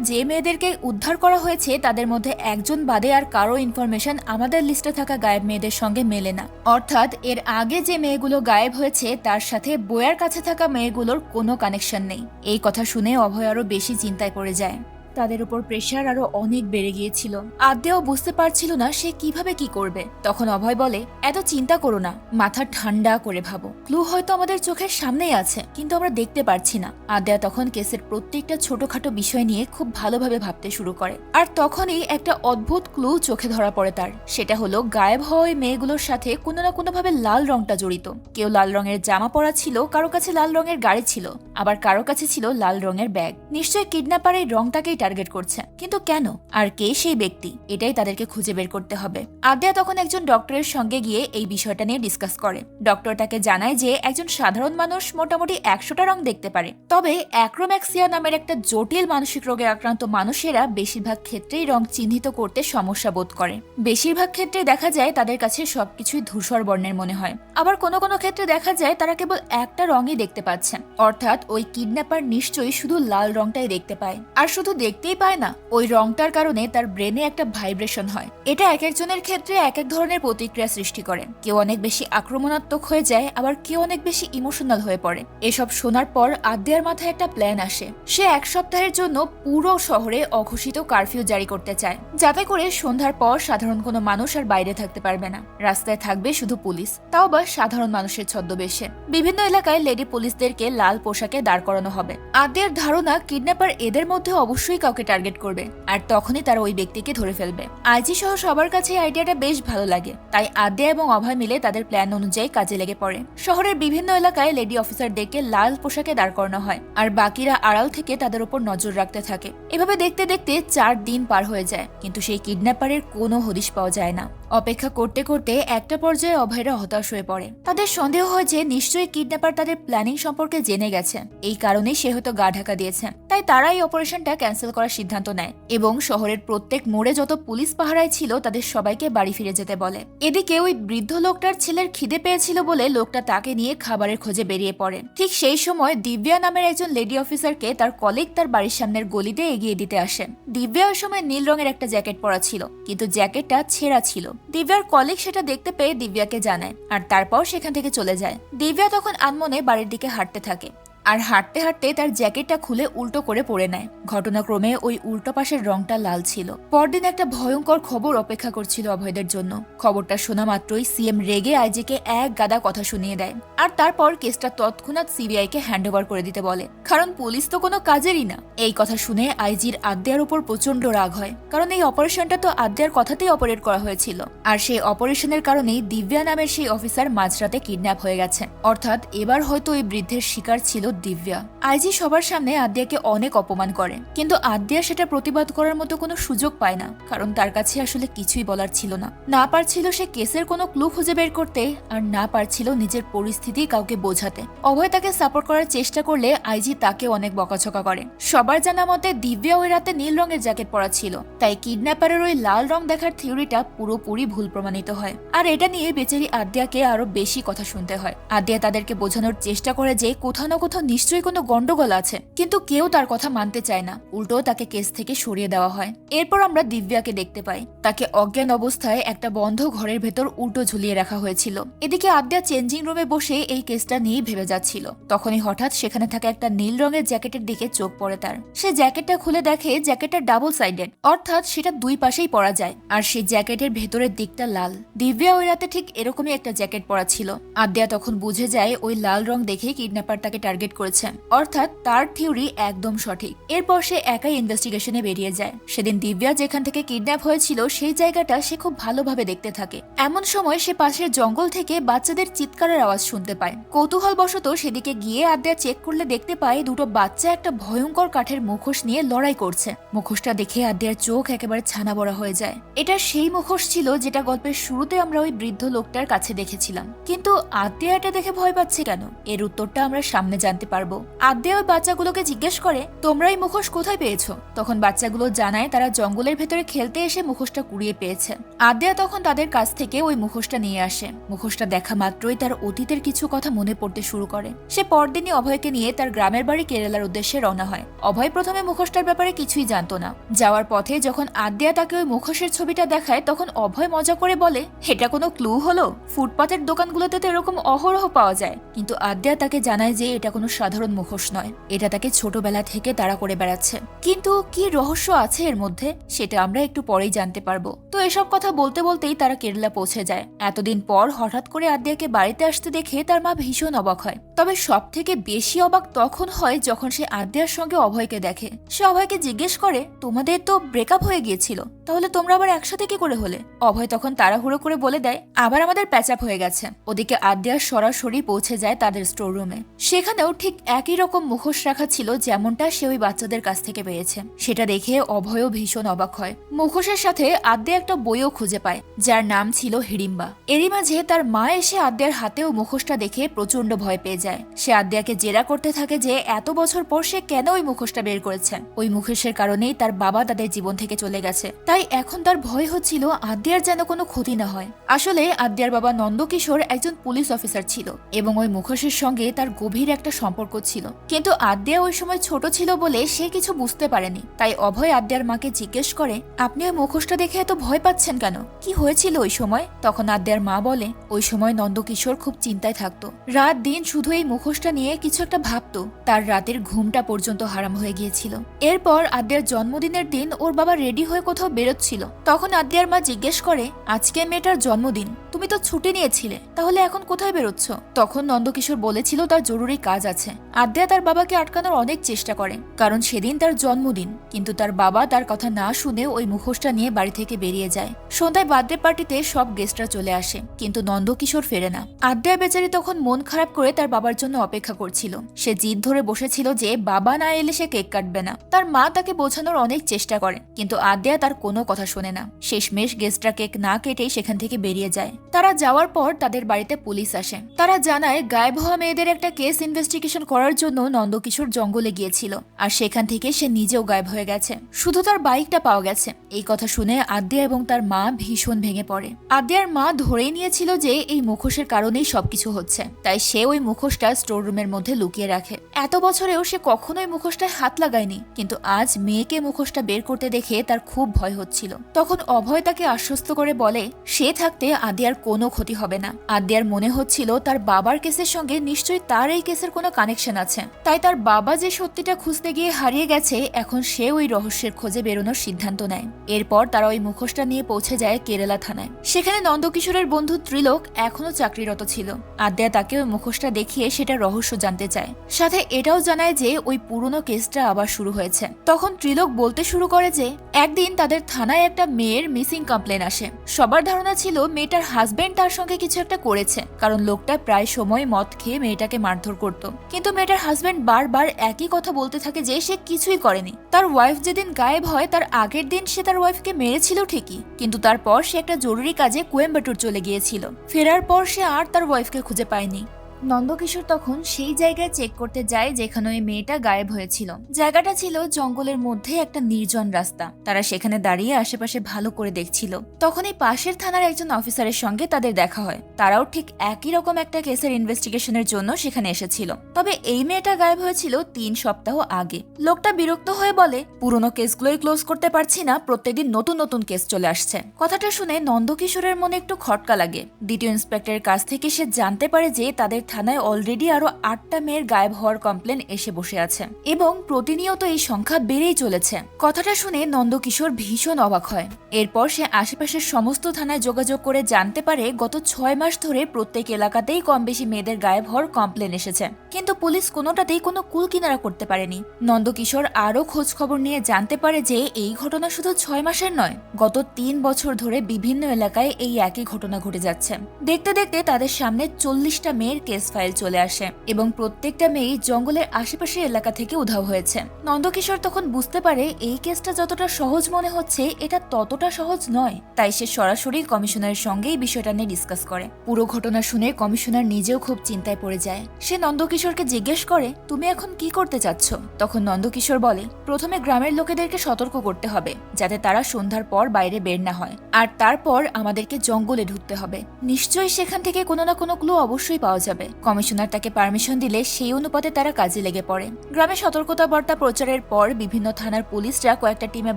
যে মেয়েদেরকে উদ্ধার করা হয়েছে তাদের মধ্যে একজন বাদে আর কারো ইনফরমেশন আমাদের লিস্টে থাকা গায়েব মেয়েদের সঙ্গে মেলে না। অর্থাৎ এর আগে যে মেয়েগুলো গায়েব হয়েছে তার সাথে বয়ার কাছে থাকা মেয়েগুলোর কোনো কানেকশন নেই। এই কথা শুনে অভয় আরো বেশি চিন্তায় পড়ে যায়। তাদের উপর প্রেশার আরো অনেক বেড়ে গিয়েছিল। আদ্যাও বুঝতে পারছিল না সে কিভাবে কি করবে। তখন অভয় বলে, এত চিন্তা করো না, মাথা ঠান্ডা করে ভাবো। ক্লু হয়তো আমাদের চোখের সামনেই আছে, কিন্তু আমরা দেখতে পারছি না। আদ্যা তখন কেসের প্রত্যেকটা ছোটখাটো বিষয় নিয়ে খুব ভালোভাবে ভাবতে শুরু করে। আর তখনই একটা অদ্ভুত ক্লু চোখে ধরা পড়ে তার। সেটা হলো গায়েব হওয়া ওই মেয়েগুলোর সাথে কোনো না কোনো ভাবে লাল রংটা জড়িত। কেউ লাল রঙের জামা পরা ছিল, কারো কাছে লাল রঙের গাড়ি ছিল, আবার কারো কাছে ছিল লাল রঙের ব্যাগ। নিশ্চয়ই কিডন্যাপার এই রংটাকেই টার্গেট করছে, কিন্তু কেন আর কে সেই ব্যক্তি, এটাই তাদেরকে খুঁজে বের করতে হবে। আদ্যা তখন একজন ডক্টরের সঙ্গে গিয়ে এই বিষয়টা নিয়ে ডিসকাস করে। ডক্টর তাকে জানায় যে একজন সাধারণ মানুষ মোটামুটি 100টা রং দেখতে পারে, তবে অ্যাক্রোম্যাক্সিয়া নামের একটা জটিল মানসিক রোগে আক্রান্ত মানুষেরা বেশিরভাগ ক্ষেত্রেই রং চিহ্নিত করতে সমস্যা বোধ করে। বেশিরভাগ ক্ষেত্রে দেখা যায় তাদের কাছে সবকিছুই ধূসর বর্ণের মনে হয়, আবার কোনো কোনো ক্ষেত্রে দেখা যায় তারা কেবল একটা রঙই দেখতে পাচ্ছেন। অর্থাৎ ওই কিডন্যাপার নিশ্চয়ই শুধু লাল রংটাই দেখতে পায়, আর শুধু দেখতেই পায় না, ওই রংটার কারণে তার ব্রেনে একটা ভাইব্রেশন হয়। এটা এক একজনের ক্ষেত্রে এক এক ধরনের প্রতিক্রিয়া সৃষ্টি করে। কেউ অনেক বেশি আক্রমণাত্মক হয়ে যায়, আবার কেউ অনেক বেশি ইমোশনাল হয়ে পড়ে। এসব শোনার পর আদ্যার মাথায় একটা প্ল্যান আসে। সে 1 সপ্তাহের জন্য পুরো শহরে অঘোষিত কারফিউ জারি করতে চায়, যাতে করে সন্ধ্যার পর সাধারণ কোনো মানুষ আর বাইরে থাকতে পারবে না। রাস্তায় থাকবে শুধু পুলিশ, তাও বা সাধারণ মানুষের ছদ্মবেশে। বিভিন্ন এলাকায় লেডি পুলিশদেরকে লাল পোশাকে দাঁড় করানো হবে। আদ্যার ধারণা কিডন্যাপার এদের মধ্যে অবশ্যই কাউকে টার্গেট করবে, আর তখনই তারা ওই ব্যক্তিকে ধরে ফেলবে। আইজি সহ সবার কাছে আইডিয়াটা বেশ ভালো লাগে, তাই আদ্যা এবং অভয় মিলে তাদের প্ল্যান অনুযায়ী কাজে লেগে পড়ে। শহরের বিভিন্ন এলাকায় লেডি অফিসারদেরকে লাল পোশাকে দাঁড় করানো হয়, আর বাকিরা আড়াল থেকে তাদের উপর নজর রাখতে থাকে। এভাবে দেখতে দেখতে 4 দিন পার হয়ে যায়, কিন্তু সেই কিডন্যাপারের কোনো হদিশ পাওয়া যায় না। অপেক্ষা করতে করতে একটা পর্যায়ে অভয়রা হতাশ হয়ে পড়ে। তাদের সন্দেহ হয় যে নিশ্চয়ই কিডন্যাপার তাদের প্ল্যানিং সম্পর্কে জেনে গেছে, এই কারণেই সে হয়তো গা ঢাকা দিয়েছে। তাই তারা এই অপারেশনটা ক্যান্সেল করার সিদ্ধান্ত নেয় এবং শহরের প্রত্যেক মোড়ে যত পুলিশ পাহারায় ছিল তাদের সবাইকে বাড়ি ফিরে যেতে বলে। এদিকে ওই বৃদ্ধ লোকটার ছেলের খিদে পেয়েছিল বলে লোকটা তাকে নিয়ে খাবারের খোঁজে বেরিয়ে পড়ে। ঠিক সেই সময় দিব্যা নামের একজন লেডি অফিসারকে তার কলিগ তার বাড়ির সামনের গলিতে এগিয়ে দিতে আসে। দিব্যা ওই সময় নীল রঙের একটা জ্যাকেট পরা ছিল, কিন্তু জ্যাকেটটা ছেঁড়া ছিল। দিব্যার কলিগ সেটা দেখতে পেয়ে দিব্যাকে জানায় আর তারপর সেখান থেকে চলে যায়। দিব্যা তখন আনমনে বাড়ির দিকে হাঁটতে থাকে আর হাঁটতে হাঁটতে তার জ্যাকেটটা খুলে উল্টো করে পরে নেয়। ঘটনাক্রমে ওই উল্টো পাশের রংটা লাল ছিল। পরদিন একটা ভয়ঙ্কর খবর অপেক্ষা করছিল অভয়দের জন্য। খবরটা শোনা মাত্রই সিএম রেগে আইজিকে এক গাদা কথা শুনিয়ে দেয় আর তারপর কেসটা তৎক্ষণাৎ সিবিআই কে হ্যান্ড ওভার করে দিতে বলে, কারণ পুলিশ তো কোনো কাজেরই না। এই কথা শুনে আইজির আদ্যার উপর প্রচন্ড রাগ হয়, কারণ এই অপারেশনটা তো আদ্যার কথাতেই অপারেট করা হয়েছিল। আর সেই অপারেশনের কারণেই দিব্যা নামের সেই অফিসার মাঝরাতে কিডন্যাপ হয়ে গেছে। অর্থাৎ এবার হয়তো ওই বৃদ্ধের শিকার ছিল দিব্যা। আইজি সবার সামনে আদ্যাকে অনেক অপমান করে, কিন্তু আদ্যা সেটা প্রতিবাদ করার মতো কোনো সুযোগ পায় না, কারণ তার কাছে আসলে কিছুই বলার ছিল না পারছিল সে কেসের কোনো ক্লু খুঁজে বের করতে, আর না পারছিল নিজের পরিস্থিতি কাউকে বোঝাতে। অভয় তাকে সাপোর্ট করার চেষ্টা করলে আইজি তাকে অনেক বকাঝকা করে। সবার জানা মতে দিব্যা ওই রাতে নীল রঙের জ্যাকেট পরা ছিল, তাই কিডন্যাপারের ওই লাল রং দেখার থিওরিটা পুরোপুরি ভুল প্রমাণিত হয়। আর এটা নিয়ে বেচারি আদ্যাকে আরো বেশি কথা শুনতে হয়। আদ্যা তাদেরকে বোঝানোর চেষ্টা করে যে কোথাও না কোথাও নিশ্চয়ই কোনো গন্ডগোল আছে, কিন্তু কেউ তার কথা মানতে চায় না, উল্টো তাকে কেস থেকে সরিয়ে দেওয়া হয়। এরপর আমরা দিব্যাকে দেখতে পাই, তাকে অজ্ঞান অবস্থায় একটা বন্ধ ঘরের ভেতর উল্টো ঝুলিয়ে রাখা হয়েছিল। এদিকে আদ্যা চেঞ্জিং রুমে বসে এই কেসটা নিয়ে ভেবে যাচ্ছিল। তখনই হঠাৎ সেখানে থাকা একটা নীল রঙের জ্যাকেটের দিকে চোখ পড়ে তার। সে জ্যাকেটটা খুলে দেখে জ্যাকেটটা ডাবল সাইডেড, অর্থাৎ সেটা দুই পাশেই পরা যায়, আর সেই জ্যাকেটের ভেতরের দিকটা লাল। দিব্যা ওই রাতে ঠিক এরকমই একটা জ্যাকেট পরা ছিল। আদ্যা তখন বুঝে যায় ওই লাল রং দেখে কিডন্যাপার তাকে টার্গেট করেছে, অর্থাৎ তার থিওরি একদম সঠিক। এরপর সে একাই ইনভেস্টিগেশনে বেরিয়ে যায়। সেদিন দিব্যা যেখান থেকে কিডন্যাপ হয়েছিল সেই জায়গাটা সে খুব ভালোভাবে দেখতে থাকে। এমন সময় সে পাশের জঙ্গল থেকে বাচ্চাদের চিৎকারের আওয়াজ শুনতে পায়। কৌতূহলবশত সেদিকে গিয়ে আদ্যা চেক করলে দেখতে পায় দুটো বাচ্চা একটা ভয়ঙ্কর কাঠের মুখোশ নিয়ে লড়াই করছে। মুখোশটা দেখে আদ্যার চোখ একেবারে ছানা বড়া হয়ে যায়। এটা সেই মুখোশ ছিল যেটা গল্পের শুরুতে আমরা ওই বৃদ্ধ লোকটার কাছে দেখেছিলাম। কিন্তু আদ্যা এটা দেখে ভয় পাচ্ছে কেন, এর উত্তরটা আমরা সামনে জানতে পারবো। আদ্যা ওই বাচ্চাগুলোকে জিজ্ঞেস করে, তোমরা এই মুখোশ কোথায় পেয়েছো? তখন বাচ্চাগুলো জানায় তারা জঙ্গলের ভেতরে খেলতে এসে মুখোশটা কুড়িয়ে পেয়েছে। আদ্যা তখন তাদের কাছ থেকে ওই মুখোশটা নিয়ে আসে। মুখোশটা দেখা মাত্রই তার অতীতের কিছু কথা মনে পড়তে শুরু করে। সে পরদিনই অভয়কে নিয়ে তার গ্রামের বাড়ি কেরালার উদ্দেশ্যে রওনা হয়। অভয় প্রথমে মুখোশটার ব্যাপারে কিছুই জানতো না। যাওয়ার পথে যখন আদ্যা তাকে ওই মুখোশের ছবিটা দেখায় তখন অভয় মজা করে বলে, এটা কোনো ক্লু হলো? ফুটপাতের দোকানগুলোতে তো এরকম অহরহ পাওয়া যায়। কিন্তু আদ্যা তাকে জানায় যে এটা কোনো সাধারণ মুখোশ নয়, এটা তাকে ছোটবেলা থেকে তাড়া করে বেড়াচ্ছে। কিন্তু কি রহস্য আছে এর মধ্যে সেটা আমরা একটু পরেই জানতে পারবো। তো এসব কথা বলতে বলতেই তারা কেরালা পৌঁছে যায়। এতদিন পর হঠাৎ করে আদ্যাকে বাড়িতে আসতে দেখে তার মা ভীষণ অবাক হয়। তবে সব থেকে বেশি অবাক তখন হয় যখন সে আদ্যার সঙ্গে অভয়কে দেখে। সে অভয়কে জিজ্ঞেস করে, তোমাদের তো ব্রেকআপ হয়ে গিয়েছিল, তাহলে তোমরা আবার একসাথে কি করে হলে? অভয় তখন তাড়াহুড়ো করে বলে দেয়, আবার আমাদের প্যাচআপ হয়ে গেছে। ওদিকে আদ্যা সরাসরি পৌঁছে যায় তাদের স্টোর রুমে। সেখানেও ঠিক একই রকম মুখোশ রাখা ছিল যেমনটা সে ওই বাচ্চাদের কাছ থেকে পেয়েছে। সেটা দেখে অভয়ও ভীষণ অবাক হয়। মুখোশের সাথে আদ্যা একটা বইও খুঁজে পায় যার নাম ছিল হিড়িম্বা। এরই মাঝে তার মা এসে আদ্যার হাতেও মুখোশটা দেখে প্রচন্ড ভয় পেয়ে যায়। সে আদ্যাকে জেরা করতে থাকে যে এত বছর পর সে কেন ওই মুখোশটা বের করেছে। ওই মুখোশের কারণেই তার বাবা তাদের জীবন থেকে চলে গেছে, তাই এখন তার ভয় হচ্ছিল আদ্যার যেন কোনো ক্ষতি না হয়। আসলে আদ্যার বাবা নন্দকিশোর একজন পুলিশ অফিসার ছিল এবং ওই মুখোশের সঙ্গে তার গভীর একটা সম্পর্ক ছিল। কিন্তু আদ্যা ওই সময় ছোট ছিল বলে সে কিছু বুঝতে পারেনি। তাই অভয় আদ্যার মাকে জিজ্ঞেস করে, আপনি ওই মুখোশটা দেখে এত ভয় পাচ্ছেন কেন? কি হয়েছিল ওই সময়? তখন আদ্যার মা বলে, ওই সময় নন্দকিশোর খুব চিন্তায় থাকতো। রাত দিন শুধু এই মুখোশটা নিয়ে কিছু একটা ভাবতো। তার রাতের ঘুমটা পর্যন্ত হারাম হয়ে গিয়েছিল। এরপর আদ্যার জন্মদিনের দিন ওর বাবা রেডি হয়ে কোথাও বেরোচ্ছিল। তখন আদ্যার মা জিজ্ঞেস করে, আজকে মেয়েটার জন্মদিন, তুমি তো ছুটি নিয়েছিলে, তাহলে এখন কোথায় বেরোচ্ছ? তখন নন্দকিশোর বলেছিল তার জরুরি কাজ আছে। আছে। আদ্যা তার বাবাকে আটকানোর অনেক চেষ্টা করে, কারণ সেদিন তার জন্মদিন। কিন্তু তার বাবা তার কথা না শুনে ওই মুখোশটা নিয়ে বাড়ি থেকে বেরিয়ে যায়। সন্ধ্যায় বার্থডে পার্টিতে সব গেস্টরা চলে আসে, কিন্তু নন্দকিশোর ফেরে না। আদ্যা বেচারি তখন মন খারাপ করে তার বাবার জন্য অপেক্ষা করছিল। সে জিদ ধরে বসেছিল যে বাবা না এলে সে কেক কাটবে না। তার মা তাকে বোঝানোর অনেক চেষ্টা করে, কিন্তু আদ্যা তার কোনো কথা শোনে না। শেষমেশ গেস্টরা কেক না কেটেই সেখান থেকে বেরিয়ে যায়। তারা যাওয়ার পর তাদের বাড়িতে পুলিশ আসে। তারা জানায় গায়েব হওয়া মেয়েদের একটা কেস ইনভেস্টিগেশন করার জন্য নন্দকিশোর জঙ্গলে গিয়েছিল, আর সেখান থেকে সে নিজেও গায়েব হয়ে গেছে। শুধু তার বাইকটা পাওয়া গেছে। এই কথা শুনে আদ্যা এবং তার মা ভীষণ ভেঙে পড়ে। আদ্যার মা ধরেই নিয়েছিল যে এই মুখোশের কারণেই সবকিছু হচ্ছে, তাই সে ওই মুখোশটা স্টোর রুমের মধ্যে লুকিয়ে রাখে। এত বছরেও সে কখনোই মুখোশটায় হাত লাগায়নি, কিন্তু আজ মেয়েকে মুখোশটা বের করতে দেখে তার খুব ভয় হচ্ছিল। তখন অভয় তাকে আশ্বস্ত করে বলে সে থাকতে আদ্যার কোনো ক্ষতি হবে না। আদ্যার মনে হচ্ছিল তার বাবার কেসের সঙ্গে নিশ্চয়ই তার এই কেসের কোনো কানেকশন আছে, তাই তার বাবা যে সত্যিটা খুঁজতে গিয়ে হারিয়ে গেছে, এখন সে ওই রহস্যের খোঁজে বেরোনোর সিদ্ধান্ত নেয়। এরপর তারা ওই মুখোশটা নিয়ে পৌঁছে যায় কেরালা থানায়। সেখানে নন্দকিশোরের বন্ধু ত্রিলোক এখনো চাকরিরত ছিল। আদ্যা তাকে ওই মুখোশটা দেখিয়ে সেটা রহস্য জানতে চায়, সাথে এটাও জানায় যে ওই পুরনো কেসটা আবার শুরু হয়েছে। তখন ত্রিলোক বলতে শুরু করে যে একদিন তাদের থানায় একটা মেয়ের মিসিং কমপ্লেন আসে। সবার ধারণা ছিল মেয়েটার হাজবেন্ড তার সঙ্গে কিছু একটা করেছে, কারণ লোকটা প্রায় সময় মদ খেয়ে মেয়েটাকে মারধর করত। কিন্তু মেয়েটার হাজবেন্ড বারবার একই কথা বলতে থাকে যে সে কিছুই করেনি। তার ওয়াইফ যেদিন গায়েব হয় তার আগের দিন সে তার ওয়াইফকে মেরেছিল ঠিকই, কিন্তু তারপর সে একটা জরুরি কাজে কোয়েম্বাটুর চলে গিয়েছিল। ফেরার পর সে আর তার ওয়াইফকে খুঁজে পায়নি। নন্দকিশোর তখন সেই জায়গায় চেক করতে যায় যেখানে ওই মেয়েটা গায়েব হয়েছিল। জায়গাটা ছিল জঙ্গলের মধ্যে একটা নির্জন রাস্তা। তারা সেখানে দাঁড়িয়ে আশেপাশে ভালো করে দেখছিল। তখনই পাশের থানার একজন অফিসারের সঙ্গে তাদের দেখা হয়। তারাও ঠিক একই রকম একটা কেসের ইনভেস্টিগেশনের জন্য সেখানে এসেছিল। তবে এই মেয়েটা গায়েব হয়েছিল 3 সপ্তাহ আগে। লোকটা বিরক্ত হয়ে বলে পুরনো কেসগুলোই ক্লোজ করতে পারছি না, প্রত্যেকদিন নতুন নতুন কেস চলে আসছে। কথাটা শুনে নন্দকিশোরের মনে একটু খটকা লাগে। দ্বিতীয় ইন্সপেক্টরের কাছ থেকে সে জানতে পারে যে তাদের থানায় অলরেডি আরো 8টা মেয়ের গায়েব হওয়ার কমপ্লেন এসে বসে আছে, এবং প্রতিনিয়ত এই সংখ্যা বেড়েই চলেছে। কথাটা শুনে নন্দকিশোর ভীষণ অবাক হয়। এরপর সে আশেপাশের সমস্ত থানায় যোগাযোগ করে জানতে পারে গত 6 মাস ধরে প্রত্যেক এলাকাতেই কম বেশি মেয়েদের গায়েব হওয়ার কমপ্লেন এসেছে, কিন্তু পুলিশ কোনোটাতেই কোনো কুল কিনারা করতে পারেনি। নন্দকিশোর আরো খোঁজ খবর নিয়ে জানতে পারে যে এই ঘটনা শুধু 6 মাসের নয়, গত 3 বছর ধরে বিভিন্ন এলাকায় এই একই ঘটনা ঘটে যাচ্ছে। দেখতে দেখতে তাদের সামনে 40টা মেয়ের কেস ফাইল চলে আসে, এবং প্রত্যেকটা মেয়েই জঙ্গলের আশেপাশের এলাকা থেকে উধাও হয়েছে। নন্দকিশোর তখন বুঝতে পারে এই কেসটা যতটা সহজ মনে হচ্ছে এটা ততটা সহজ নয়। তাই সে সরাসরি কমিশনারের সঙ্গে এই বিষয়টা নিয়ে ডিসকাস করে। পুরো ঘটনা শুনে কমিশনার নিজেও খুব চিন্তায় পড়ে যায়। সে নন্দকিশোরকে জিজ্ঞেস করে তুমি এখন কি করতে চাচ্ছ? তখন নন্দকিশোর বলে প্রথমে গ্রামের লোকেদেরকে সতর্ক করতে হবে যাতে তারা সন্ধ্যার পর বাইরে বের না হয়, আর তারপর আমাদেরকে জঙ্গলে ঢুকতে হবে। নিশ্চয়ই সেখান থেকে কোনো না কোনো ক্লু অবশ্যই পাওয়া যাবে। কমিশনার তাকে পারমিশন দিলে সেই অনুপাতে তারা কাজে লেগে পড়ে। গ্রামে সতর্কতা বার্তা প্রচারের পর বিভিন্ন থানার পুলিশরা কয়েকটা টিমে